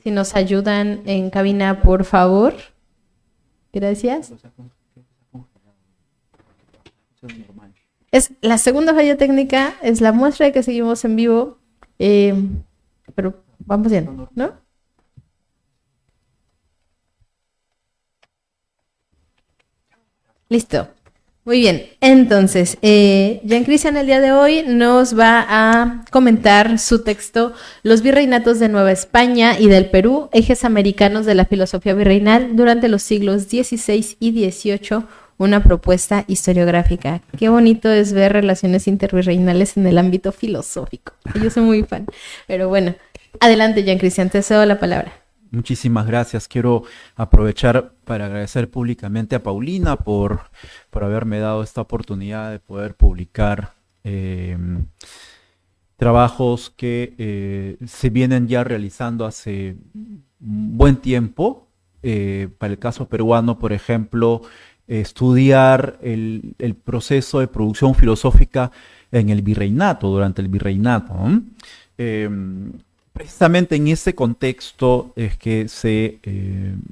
si nos ayudan en cabina, por favor. Gracias. Es la segunda falla técnica, es la muestra de que seguimos en vivo, pero vamos bien, ¿no? Listo. Muy bien. Entonces, Jean Christian el día de hoy nos va a comentar su texto Los virreinatos de Nueva España y del Perú, ejes americanos de la filosofía virreinal durante los siglos XVI y XVIII, una propuesta historiográfica. Qué bonito es ver relaciones intervirreinales en el ámbito filosófico. Yo soy muy fan. Pero bueno, adelante, Jean Christian, te cedo la palabra. Muchísimas gracias. Quiero aprovechar para agradecer públicamente a Paulina por haberme dado esta oportunidad de poder publicar trabajos que se vienen ya realizando hace un buen tiempo. Para el caso peruano, por ejemplo, estudiar el proceso de producción filosófica en el virreinato, durante el virreinato, ¿no? Precisamente en ese contexto es que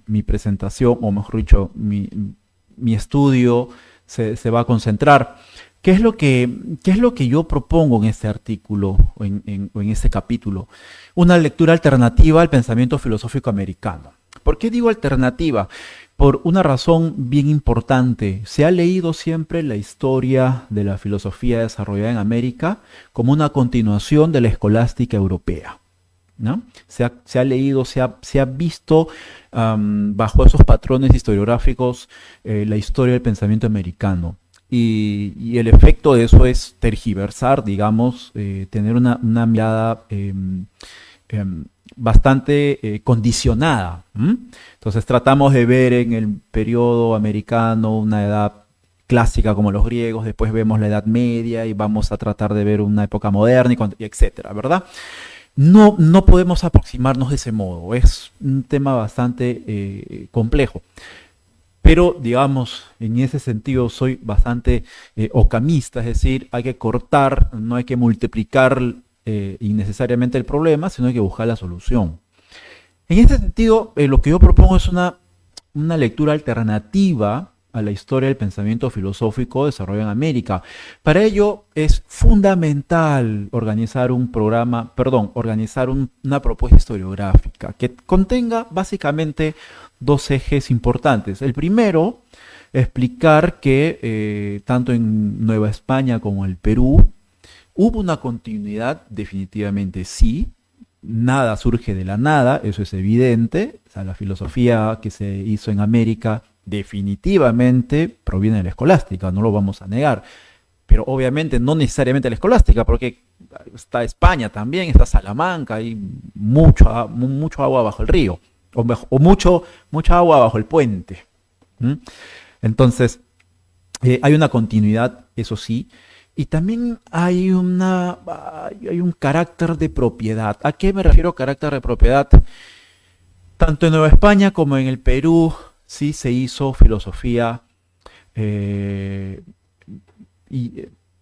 mi presentación, o mejor dicho, mi estudio se va a concentrar. ¿Qué es lo que yo propongo en este artículo, o en este capítulo? Una lectura alternativa al pensamiento filosófico americano. ¿Por qué digo alternativa? Por una razón bien importante. Se ha leído siempre la historia de la filosofía desarrollada en América como una continuación de la escolástica europea, ¿no? Se ha leído, se ha visto bajo esos patrones historiográficos la historia del pensamiento americano. Y el efecto de eso es tergiversar, digamos, tener una mirada bastante condicionada. Entonces tratamos de ver en el periodo americano una edad clásica como los griegos, después vemos la Edad Media y vamos a tratar de ver una época moderna, y etcétera, ¿verdad? No podemos aproximarnos de ese modo, es un tema bastante complejo. Pero, digamos, en ese sentido soy bastante ocamista, es decir, hay que cortar, no hay que multiplicar innecesariamente el problema, sino hay que buscar la solución. En este sentido, lo que yo propongo es una lectura alternativa a la historia del pensamiento filosófico desarrollado en América. Para ello es fundamental organizar una propuesta historiográfica que contenga básicamente dos ejes importantes. El primero, explicar que tanto en Nueva España como en el Perú hubo una continuidad, definitivamente sí. Nada surge de la nada, eso es evidente. O sea, la filosofía que se hizo en América definitivamente proviene de la escolástica, no lo vamos a negar. Pero obviamente no necesariamente la escolástica, porque está España también, está Salamanca, hay mucho agua bajo el río, o mucha agua bajo el puente. Entonces, hay una continuidad, eso sí. Y también hay un carácter de propiedad. ¿A qué me refiero carácter de propiedad? Tanto en Nueva España como en el Perú sí se hizo filosofía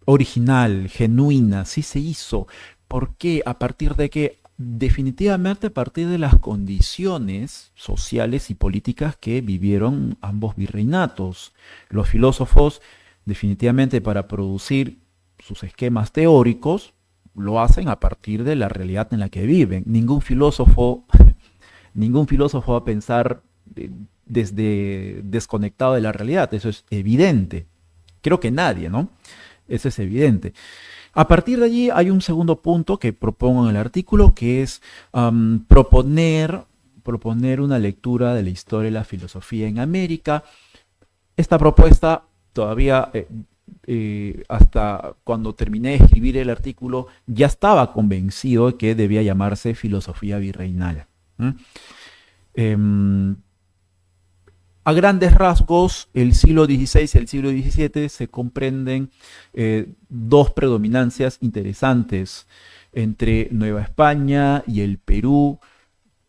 original, genuina, sí se hizo. ¿Por qué? ¿A partir de qué? definitivamente a partir de las condiciones sociales y políticas que vivieron ambos virreinatos. Los filósofos, definitivamente para producir sus esquemas teóricos, lo hacen a partir de la realidad en la que viven. Ningún filósofo va a pensar desde desconectado de la realidad, eso es evidente. Creo que nadie, ¿no? Eso es evidente. A partir de allí hay un segundo punto que propongo en el artículo, que es proponer una lectura de la historia de la filosofía en América. Esta propuesta todavía, hasta cuando terminé de escribir el artículo, ya estaba convencido de que debía llamarse filosofía virreinal. A grandes rasgos, el siglo XVI y el siglo XVII se comprenden dos predominancias interesantes entre Nueva España y el Perú,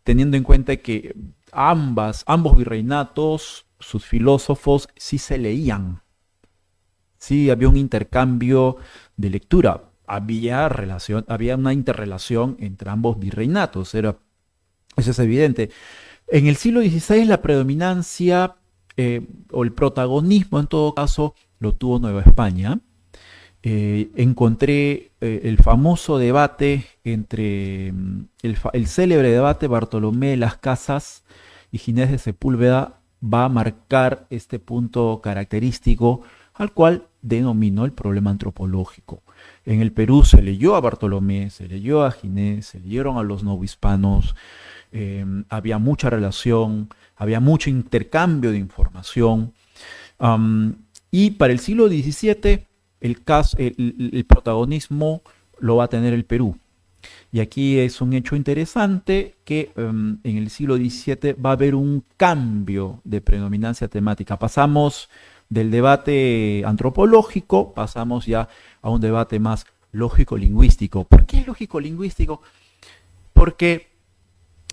teniendo en cuenta que ambos virreinatos, sus filósofos, sí se leían. Sí, había un intercambio de lectura, había una interrelación entre ambos virreinatos, eso es evidente. En el siglo XVI la predominancia o el protagonismo en todo caso lo tuvo Nueva España. Encontré el famoso debate entre el célebre debate Bartolomé de las Casas y Ginés de Sepúlveda va a marcar este punto característico al cual denominó el problema antropológico. En el Perú se leyó a Bartolomé, se leyó a Ginés, se leyeron a los novohispanos. Había mucha relación, había mucho intercambio de información. Y para el siglo XVII el protagonismo lo va a tener el Perú. Y aquí es un hecho interesante que en el siglo XVII va a haber un cambio de predominancia temática. Pasamos del debate antropológico, pasamos ya a un debate más lógico-lingüístico. ¿Por qué lógico-lingüístico? Porque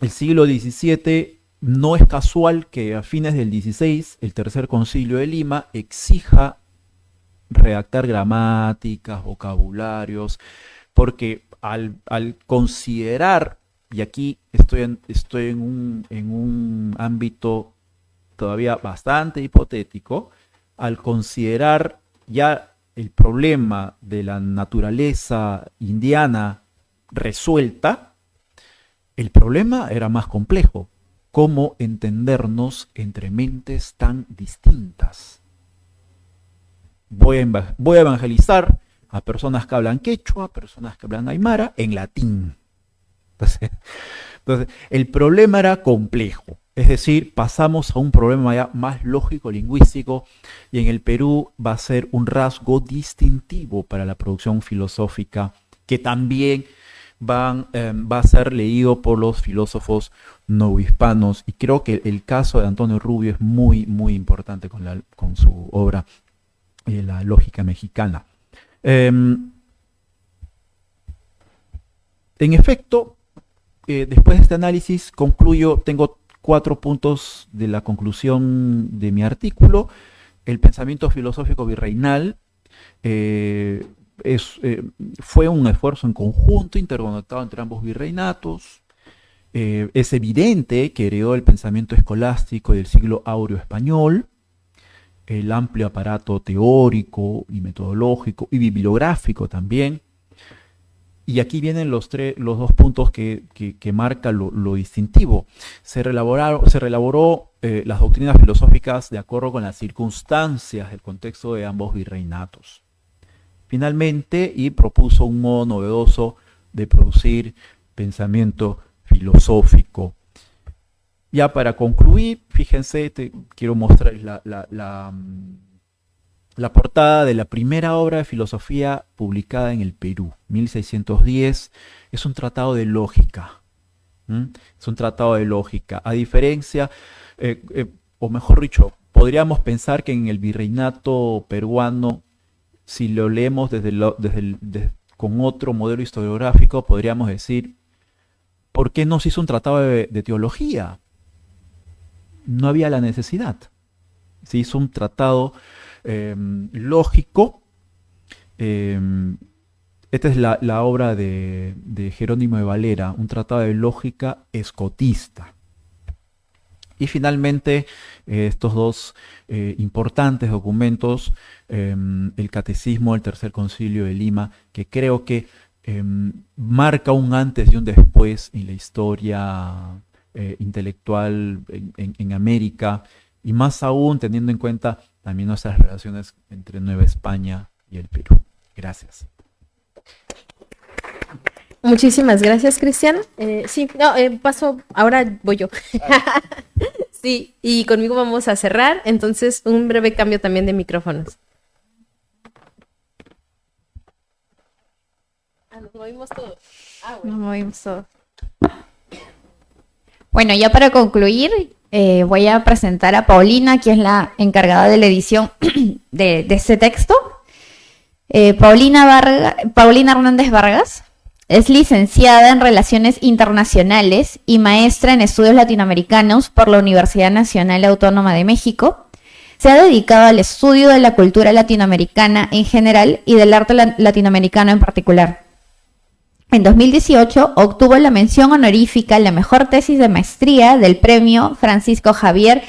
el siglo XVII no es casual que a fines del XVI el Tercer Concilio de Lima exija redactar gramáticas, vocabularios, porque al considerar, y aquí estoy en un ámbito todavía bastante hipotético, al considerar ya el problema de la naturaleza indiana resuelta, el problema era más complejo. ¿Cómo entendernos entre mentes tan distintas? Voy a evangelizar a personas que hablan quechua, a personas que hablan aymara, en latín. Entonces, el problema era complejo. Es decir, pasamos a un problema ya más lógico-lingüístico y en el Perú va a ser un rasgo distintivo para la producción filosófica que también va a ser leído por los filósofos novohispanos, y creo que el caso de Antonio Rubio es muy, muy importante con su obra La lógica mexicana. En efecto, después de este análisis concluyo, tengo 4 puntos de la conclusión de mi artículo. El pensamiento filosófico virreinal fue un esfuerzo en conjunto, interconectado entre ambos virreinatos. Es evidente que heredó el pensamiento escolástico del siglo áureo español, el amplio aparato teórico y metodológico y bibliográfico también. Y aquí vienen los 2 puntos que marca lo distintivo. Se reelaboró las doctrinas filosóficas de acuerdo con las circunstancias del contexto de ambos virreinatos. Finalmente, y propuso un modo novedoso de producir pensamiento filosófico. Ya para concluir, fíjense, quiero mostrarles la portada de la primera obra de filosofía publicada en el Perú, 1610. Es un tratado de lógica. Es un tratado de lógica. A diferencia, o mejor dicho, podríamos pensar que en el virreinato peruano, si lo leemos con otro modelo historiográfico, podríamos decir, ¿por qué no se hizo un tratado de teología? No había la necesidad. Se hizo un tratado lógico, esta es la obra de Jerónimo de Valera, un tratado de lógica escotista. Y finalmente, estos dos importantes documentos, el Catecismo del Tercer Concilio de Lima, que creo que marca un antes y un después en la historia intelectual en América, y más aún teniendo en cuenta también nuestras relaciones entre Nueva España y el Perú. Gracias. Muchísimas gracias, Cristian. Paso, ahora voy yo. Sí, y conmigo vamos a cerrar, entonces un breve cambio también de micrófonos. Nos movimos todos. Nos movimos todos. Bueno, ya para concluir, voy a presentar a Paulina, quien es la encargada de la edición de este texto. Paulina Hernández Vargas es licenciada en Relaciones Internacionales y maestra en Estudios Latinoamericanos por la Universidad Nacional Autónoma de México. Se ha dedicado al estudio de la cultura latinoamericana en general y del arte latinoamericano en particular. En 2018 obtuvo la mención honorífica a la mejor tesis de maestría del Premio Francisco Javier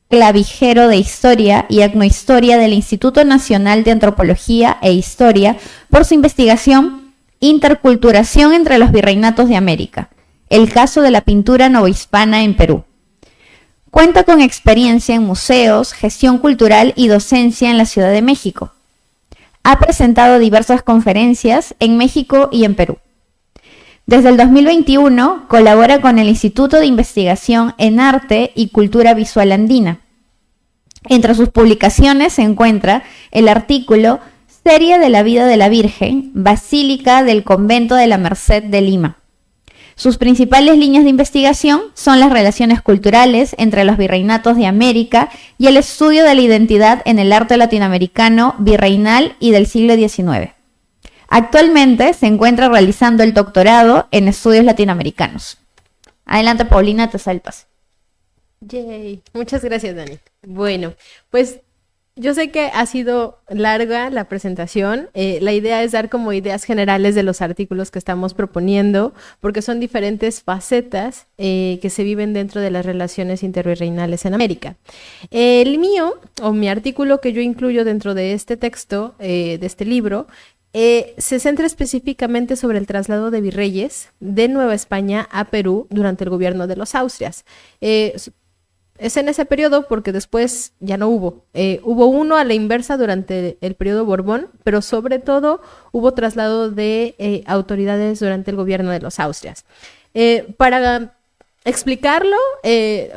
Clavijero de Historia y Etnohistoria del Instituto Nacional de Antropología e Historia por su investigación Interculturación entre los virreinatos de América, el caso de la pintura novohispana en Perú. Cuenta con experiencia en museos, gestión cultural y docencia en la Ciudad de México. Ha presentado diversas conferencias en México y en Perú. Desde el 2021 colabora con el Instituto de Investigación en Arte y Cultura Visual Andina. Entre sus publicaciones se encuentra el artículo Serie de la vida de la Virgen, Basílica del Convento de la Merced de Lima. Sus principales líneas de investigación son las relaciones culturales entre los virreinatos de América y el estudio de la identidad en el arte latinoamericano virreinal y del siglo XIX. Actualmente se encuentra realizando el doctorado en estudios latinoamericanos. Adelante, Paulina, te doy el pase. Yay. Muchas gracias, Dani. Bueno, pues yo sé que ha sido larga la presentación. La idea es dar como ideas generales de los artículos que estamos proponiendo, porque son diferentes facetas que se viven dentro de las relaciones intervirreinales en América. El mío, o mi artículo que yo incluyo dentro de este texto, de este libro, se centra específicamente sobre el traslado de virreyes de Nueva España a Perú durante el gobierno de los Austrias. Es en ese periodo porque después ya no hubo. Hubo uno a la inversa durante el periodo Borbón, pero sobre todo hubo traslado de autoridades durante el gobierno de los Austrias. Para explicarlo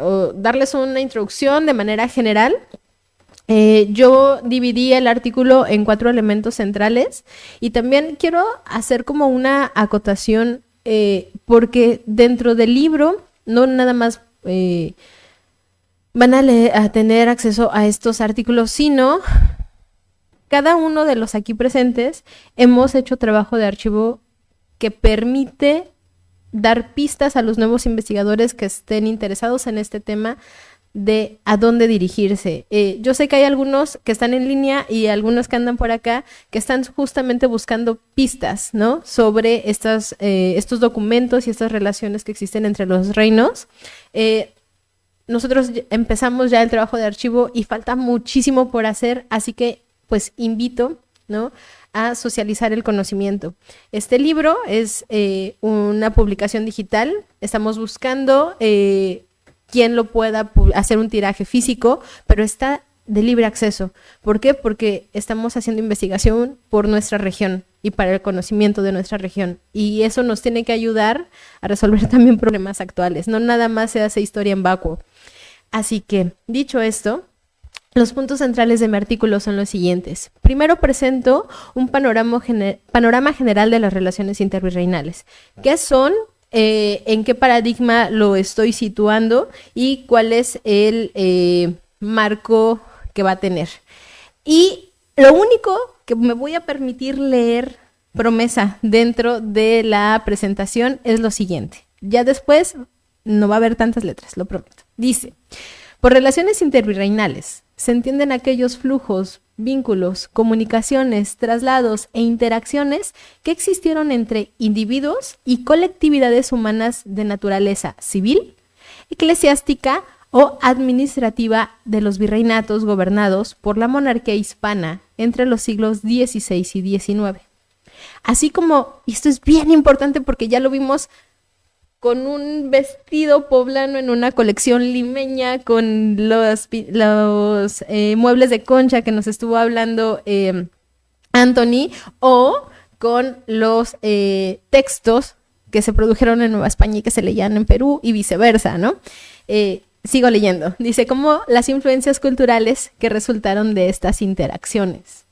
o darles una introducción de manera general, yo dividí el artículo en 4 elementos centrales y también quiero hacer como una acotación porque dentro del libro no nada más van a tener acceso a estos artículos, sino cada uno de los aquí presentes hemos hecho trabajo de archivo que permite dar pistas a los nuevos investigadores que estén interesados en este tema de a dónde dirigirse. Yo sé que hay algunos que están en línea y algunos que andan por acá que están justamente buscando pistas, ¿no? Sobre estos documentos y estas relaciones que existen entre los reinos. Nosotros empezamos ya el trabajo de archivo y falta muchísimo por hacer, así que pues invito, ¿no?, a socializar el conocimiento. Este libro es una publicación digital. Estamos buscando quien lo pueda hacer un tiraje físico, pero está de libre acceso. ¿Por qué? Porque estamos haciendo investigación por nuestra región y para el conocimiento de nuestra región. Y eso nos tiene que ayudar a resolver también problemas actuales. No nada más se hace historia en vacuo. Así que, dicho esto, los puntos centrales de mi artículo son los siguientes. Primero presento un panorama general de las relaciones intervirreinales. ¿Qué son? ¿En qué paradigma lo estoy situando? ¿Y cuál es el marco que va a tener? Y lo único que me voy a permitir leer, promesa, dentro de la presentación es lo siguiente. Ya después no va a haber tantas letras, lo prometo. Dice: por relaciones intervirreinales se entienden aquellos flujos vínculos, comunicaciones, traslados e interacciones que existieron entre individuos y colectividades humanas de naturaleza civil, eclesiástica o administrativa de los virreinatos gobernados por la monarquía hispana entre los siglos XVI y XIX. Así como, y esto es bien importante porque ya lo vimos con un vestido poblano en una colección limeña, con los muebles de concha que nos estuvo hablando Anthony, o con los textos que se produjeron en Nueva España y que se leían en Perú y viceversa, ¿no? Sigo leyendo. Dice, como las influencias culturales que resultaron de estas interacciones.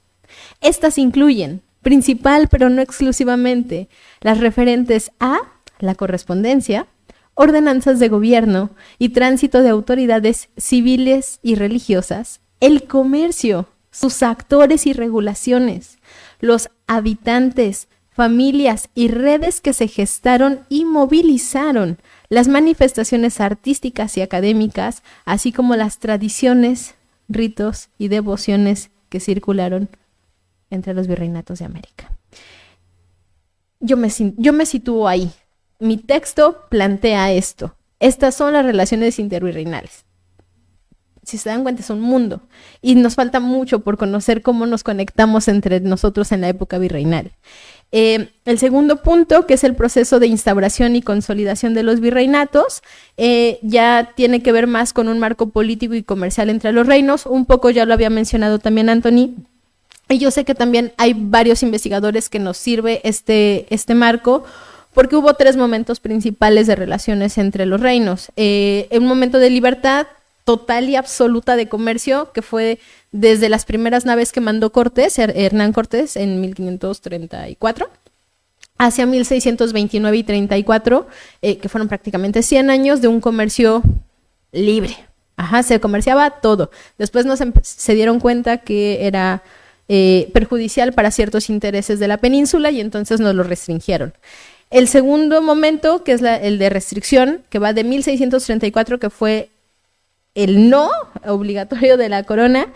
Estas incluyen, principal pero no exclusivamente, las referentes a la correspondencia, ordenanzas de gobierno y tránsito de autoridades civiles y religiosas, el comercio, sus actores y regulaciones, los habitantes, familias y redes que se gestaron y movilizaron, las manifestaciones artísticas y académicas, así como las tradiciones, ritos y devociones que circularon entre los virreinatos de América. Yo me sitúo ahí. Mi texto plantea esto. Estas son las relaciones intervirreinales. Si se dan cuenta, es un mundo. Y nos falta mucho por conocer cómo nos conectamos entre nosotros en la época virreinal. El segundo punto, que es el proceso de instauración y consolidación de los virreinatos, ya tiene que ver más con un marco político y comercial entre los reinos. Un poco ya lo había mencionado también Anthony. Y yo sé que también hay varios investigadores que nos sirve este marco, porque hubo 3 momentos principales de relaciones entre los reinos. Un momento de libertad total y absoluta de comercio, que fue desde las primeras naves que mandó Cortés, Hernán Cortés, en 1534, hacia 1629 y 34, que fueron prácticamente 100 años de un comercio libre. Se comerciaba todo. Después se dieron cuenta que era perjudicial para ciertos intereses de la península y entonces nos lo restringieron. El segundo momento, que es el de restricción, que va de 1634, que fue el no obligatorio de la corona,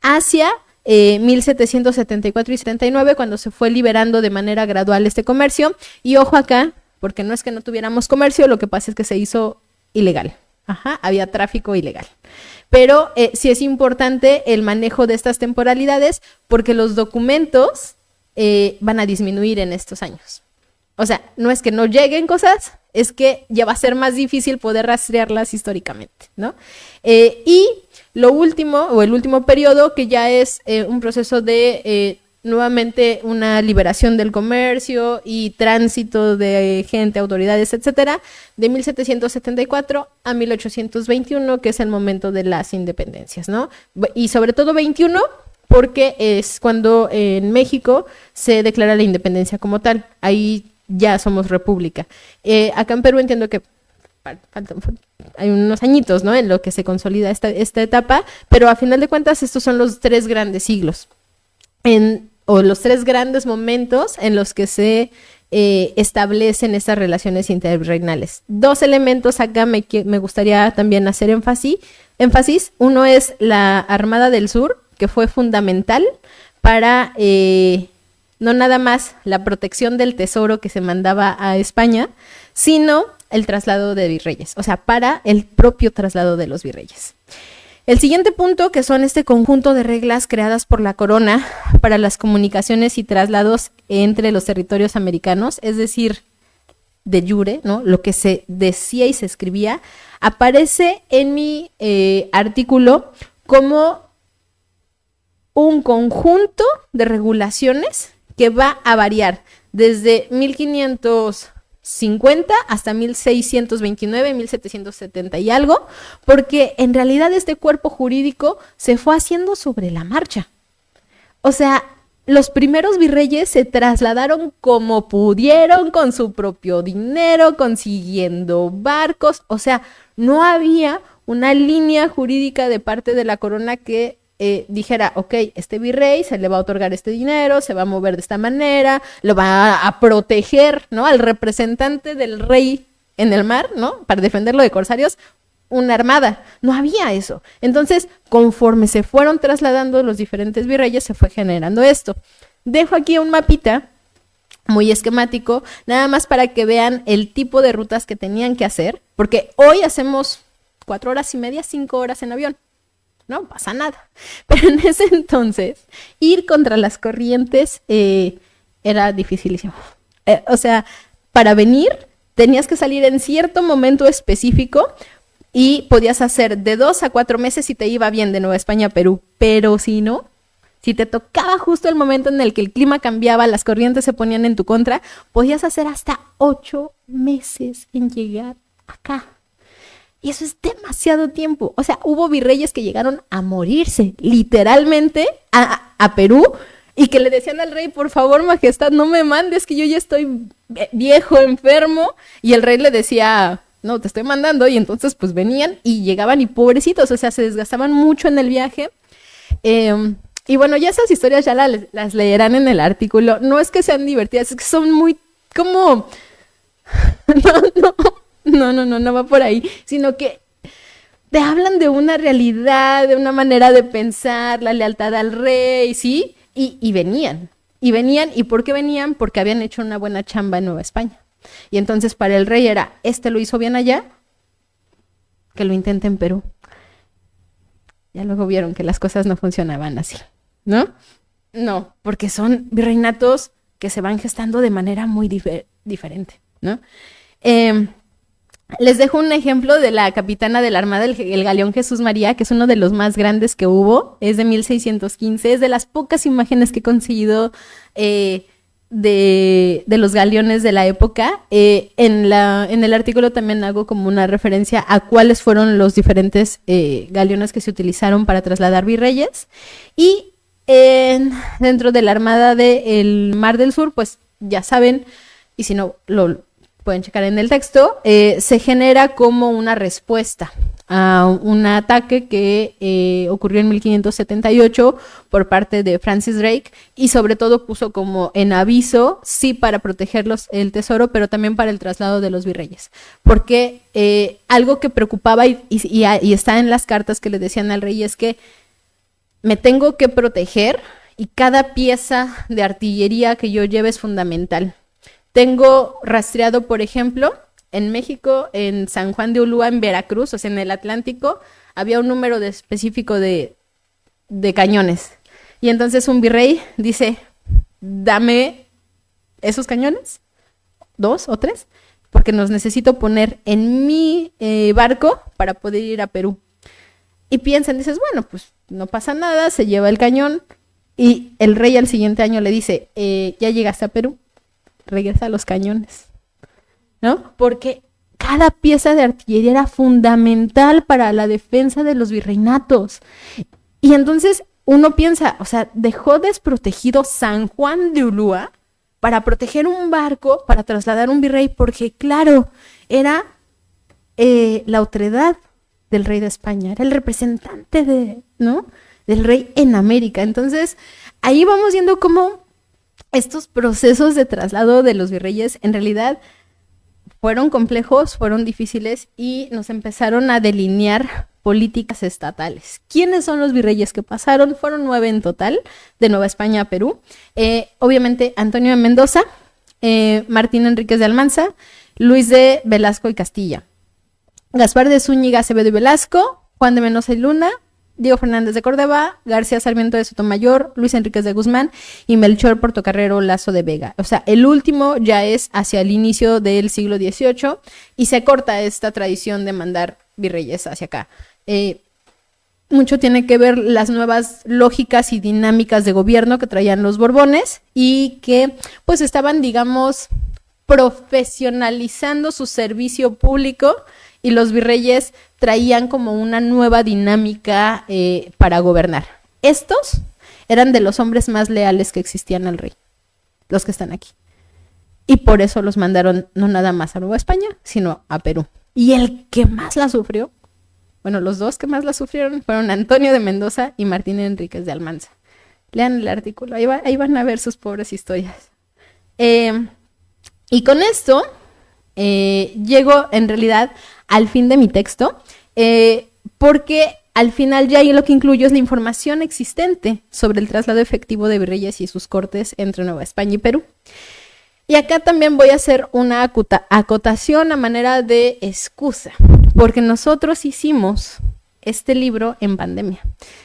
hacia 1774 y 79, cuando se fue liberando de manera gradual este comercio. Y ojo acá, porque no es que no tuviéramos comercio, lo que pasa es que se hizo ilegal. Había tráfico ilegal. Pero sí es importante el manejo de estas temporalidades, porque los documentos van a disminuir en estos años. O sea, no es que no lleguen cosas, es que ya va a ser más difícil poder rastrearlas históricamente, ¿no? Y lo último, o el último periodo, que ya es un proceso de nuevamente una liberación del comercio y tránsito de gente, autoridades, etcétera, de 1774 a 1821, que es el momento de las independencias, ¿no? Y sobre todo 21, porque es cuando en México se declara la independencia como tal. Ahí ya somos república. Acá en Perú entiendo que hay unos añitos, ¿no?, en lo que se consolida esta etapa, pero a final de cuentas estos son los 3 grandes siglos, o los 3 grandes momentos en los que se establecen estas relaciones interreinales. 2 elementos acá me gustaría también hacer énfasis. Uno es la Armada del Sur, que fue fundamental para no nada más la protección del tesoro que se mandaba a España, sino el traslado de virreyes, o sea, para el propio traslado de los virreyes. El siguiente punto, que son este conjunto de reglas creadas por la corona para las comunicaciones y traslados entre los territorios americanos, es decir, de jure, ¿no?, lo que se decía y se escribía, aparece en mi artículo como un conjunto de regulaciones que va a variar desde 1550 hasta 1629, 1770 y algo, porque en realidad este cuerpo jurídico se fue haciendo sobre la marcha. O sea, los primeros virreyes se trasladaron como pudieron, con su propio dinero, consiguiendo barcos. O sea, no había una línea jurídica de parte de la corona que dijera, ok, este virrey se le va a otorgar este dinero, se va a mover de esta manera, lo va a proteger, ¿no?, al representante del rey en el mar, ¿no?, para defenderlo de corsarios, una armada, no había eso. Entonces, conforme se fueron trasladando los diferentes virreyes, se fue generando esto. Dejo aquí un mapita muy esquemático, nada más para que vean el tipo de rutas que tenían que hacer, porque hoy hacemos 4 horas y media, 5 horas en avión. No pasa nada. Pero en ese entonces, ir contra las corrientes era dificilísimo. O sea, para venir tenías que salir en cierto momento específico y podías hacer de 2 a 4 meses si te iba bien de Nueva España a Perú. Pero si no, si te tocaba justo el momento en el que el clima cambiaba, las corrientes se ponían en tu contra, podías hacer hasta 8 meses en llegar acá. Y eso es demasiado tiempo. O sea, hubo virreyes que llegaron a morirse, literalmente, a Perú, y que le decían al rey, por favor, majestad, no me mandes, que yo ya estoy viejo, enfermo. Y el rey le decía, no, te estoy mandando. Y entonces, pues, venían y llegaban y pobrecitos, o sea, se desgastaban mucho en el viaje. Y bueno, ya esas historias ya las leerán en el artículo. No es que sean divertidas, es que son muy como... No va por ahí, sino que te hablan de una realidad, de una manera de pensar, la lealtad al rey, ¿sí? Y venían, ¿y por qué venían? Porque habían hecho una buena chamba en Nueva España. Y entonces para el rey era, lo hizo bien allá, que lo intente en Perú. Ya luego vieron que las cosas no funcionaban así, ¿no? No, porque son virreinatos que se van gestando de manera muy diferente, ¿no? Les dejo un ejemplo de la capitana de la Armada, el galeón Jesús María, que es uno de los más grandes que hubo, es de 1615, es de las pocas imágenes que he conseguido de los galeones de la época. En el artículo también hago como una referencia a cuáles fueron los diferentes galeones que se utilizaron para trasladar virreyes. Y dentro de la Armada del Mar del Sur, pues ya saben, y si no lo pueden checar en el texto, se genera como una respuesta a un ataque que ocurrió en 1578 por parte de Francis Drake, y sobre todo puso como en aviso, sí, para proteger el tesoro, pero también para el traslado de los virreyes, porque algo que preocupaba y está en las cartas que le decían al rey es que me tengo que proteger y cada pieza de artillería que yo lleve es fundamental. Tengo rastreado, por ejemplo, en México, en San Juan de Ulúa, en Veracruz, o sea, en el Atlántico, había un número específico de cañones. Y entonces un virrey dice, dame esos cañones, 2 o 3, porque los necesito poner en mi barco para poder ir a Perú. Y piensan, dices, bueno, pues no pasa nada, se lleva el cañón, y el rey al siguiente año le dice, ya llegaste a Perú, regresa a los cañones, ¿no? Porque cada pieza de artillería era fundamental para la defensa de los virreinatos. Y entonces uno piensa, o sea, dejó desprotegido San Juan de Ulúa para proteger un barco, para trasladar un virrey, porque claro, era la autoridad del rey de España, era el representante del rey en América. Entonces, ahí vamos viendo cómo estos procesos de traslado de los virreyes en realidad fueron complejos, fueron difíciles y nos empezaron a delinear políticas estatales. ¿Quiénes son los virreyes que pasaron? Fueron 9 en total, de Nueva España a Perú. Obviamente Antonio de Mendoza, Martín Enríquez de Almanza, Luis de Velasco y Castilla, Gaspar de Zúñiga, Acevedo y Velasco, Juan de Mendoza y Luna, Diego Fernández de Córdoba, García Sarmiento de Sotomayor, Luis Enríquez de Guzmán y Melchor Portocarrero Lazo de Vega. O sea, el último ya es hacia el inicio del siglo XVIII y se corta esta tradición de mandar virreyes hacia acá. Mucho tiene que ver las nuevas lógicas y dinámicas de gobierno que traían los Borbones y que pues estaban, digamos, profesionalizando su servicio público, y los virreyes traían como una nueva dinámica para gobernar. Estos eran de los hombres más leales que existían al rey, los que están aquí. Y por eso los mandaron no nada más a Nueva España, sino a Perú. Y el que más la sufrió, bueno, los dos que más la sufrieron fueron Antonio de Mendoza y Martín Enríquez de Almanza. Lean el artículo, ahí van a ver sus pobres historias. Y con esto llego en realidad al fin de mi texto. porque al final ya ahí lo que incluyo es la información existente sobre el traslado efectivo de virreyes y sus cortes entre Nueva España y Perú. Y acá también voy a hacer una acotación a manera de excusa, porque nosotros hicimos este libro en pandemia.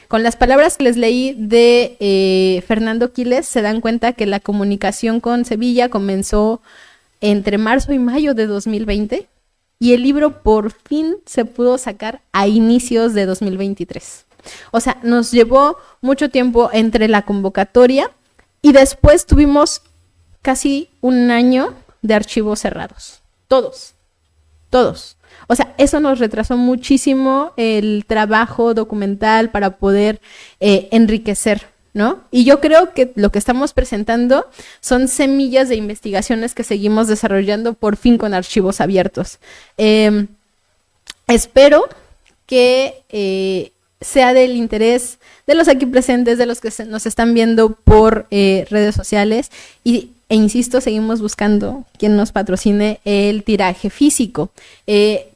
Con las palabras que les leí de Fernando Quiles, se dan cuenta que la comunicación con Sevilla comenzó entre marzo y mayo de 2020 y el libro por fin se pudo sacar a inicios de 2023. O sea, nos llevó mucho tiempo entre la convocatoria y después tuvimos casi un año de archivos cerrados. Todos. O sea, eso nos retrasó muchísimo el trabajo documental para poder enriquecer, ¿no? Y yo creo que lo que estamos presentando son semillas de investigaciones que seguimos desarrollando por fin con archivos abiertos. Espero que sea del interés de los aquí presentes, de los que nos están viendo por redes sociales e insisto, seguimos buscando quien nos patrocine el tiraje físico.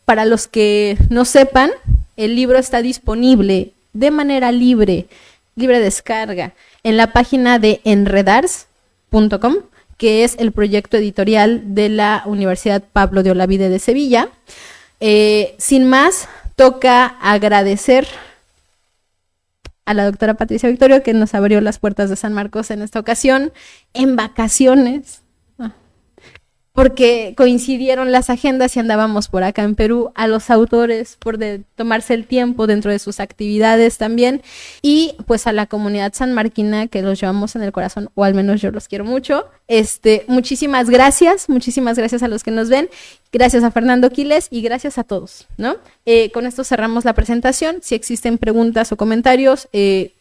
Para los que no sepan, el libro está disponible de manera libre descarga en la página de enredars.com, que es el proyecto editorial de la Universidad Pablo de Olavide de Sevilla. Sin más, toca agradecer a la doctora Patricia Victorio, que nos abrió las puertas de San Marcos en esta ocasión, en vacaciones, porque coincidieron las agendas y andábamos por acá en Perú, a los autores por tomarse el tiempo dentro de sus actividades también, y pues a la comunidad sanmarquina que los llevamos en el corazón, o al menos yo los quiero mucho. Muchísimas gracias a los que nos ven, gracias a Fernando Quiles y gracias a todos, ¿no? Con esto cerramos la presentación. Si existen preguntas o comentarios,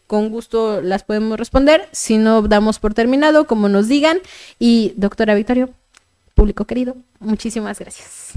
con gusto las podemos responder. Si no, damos por terminado, como nos digan. Y doctora Victorio, público querido, muchísimas gracias.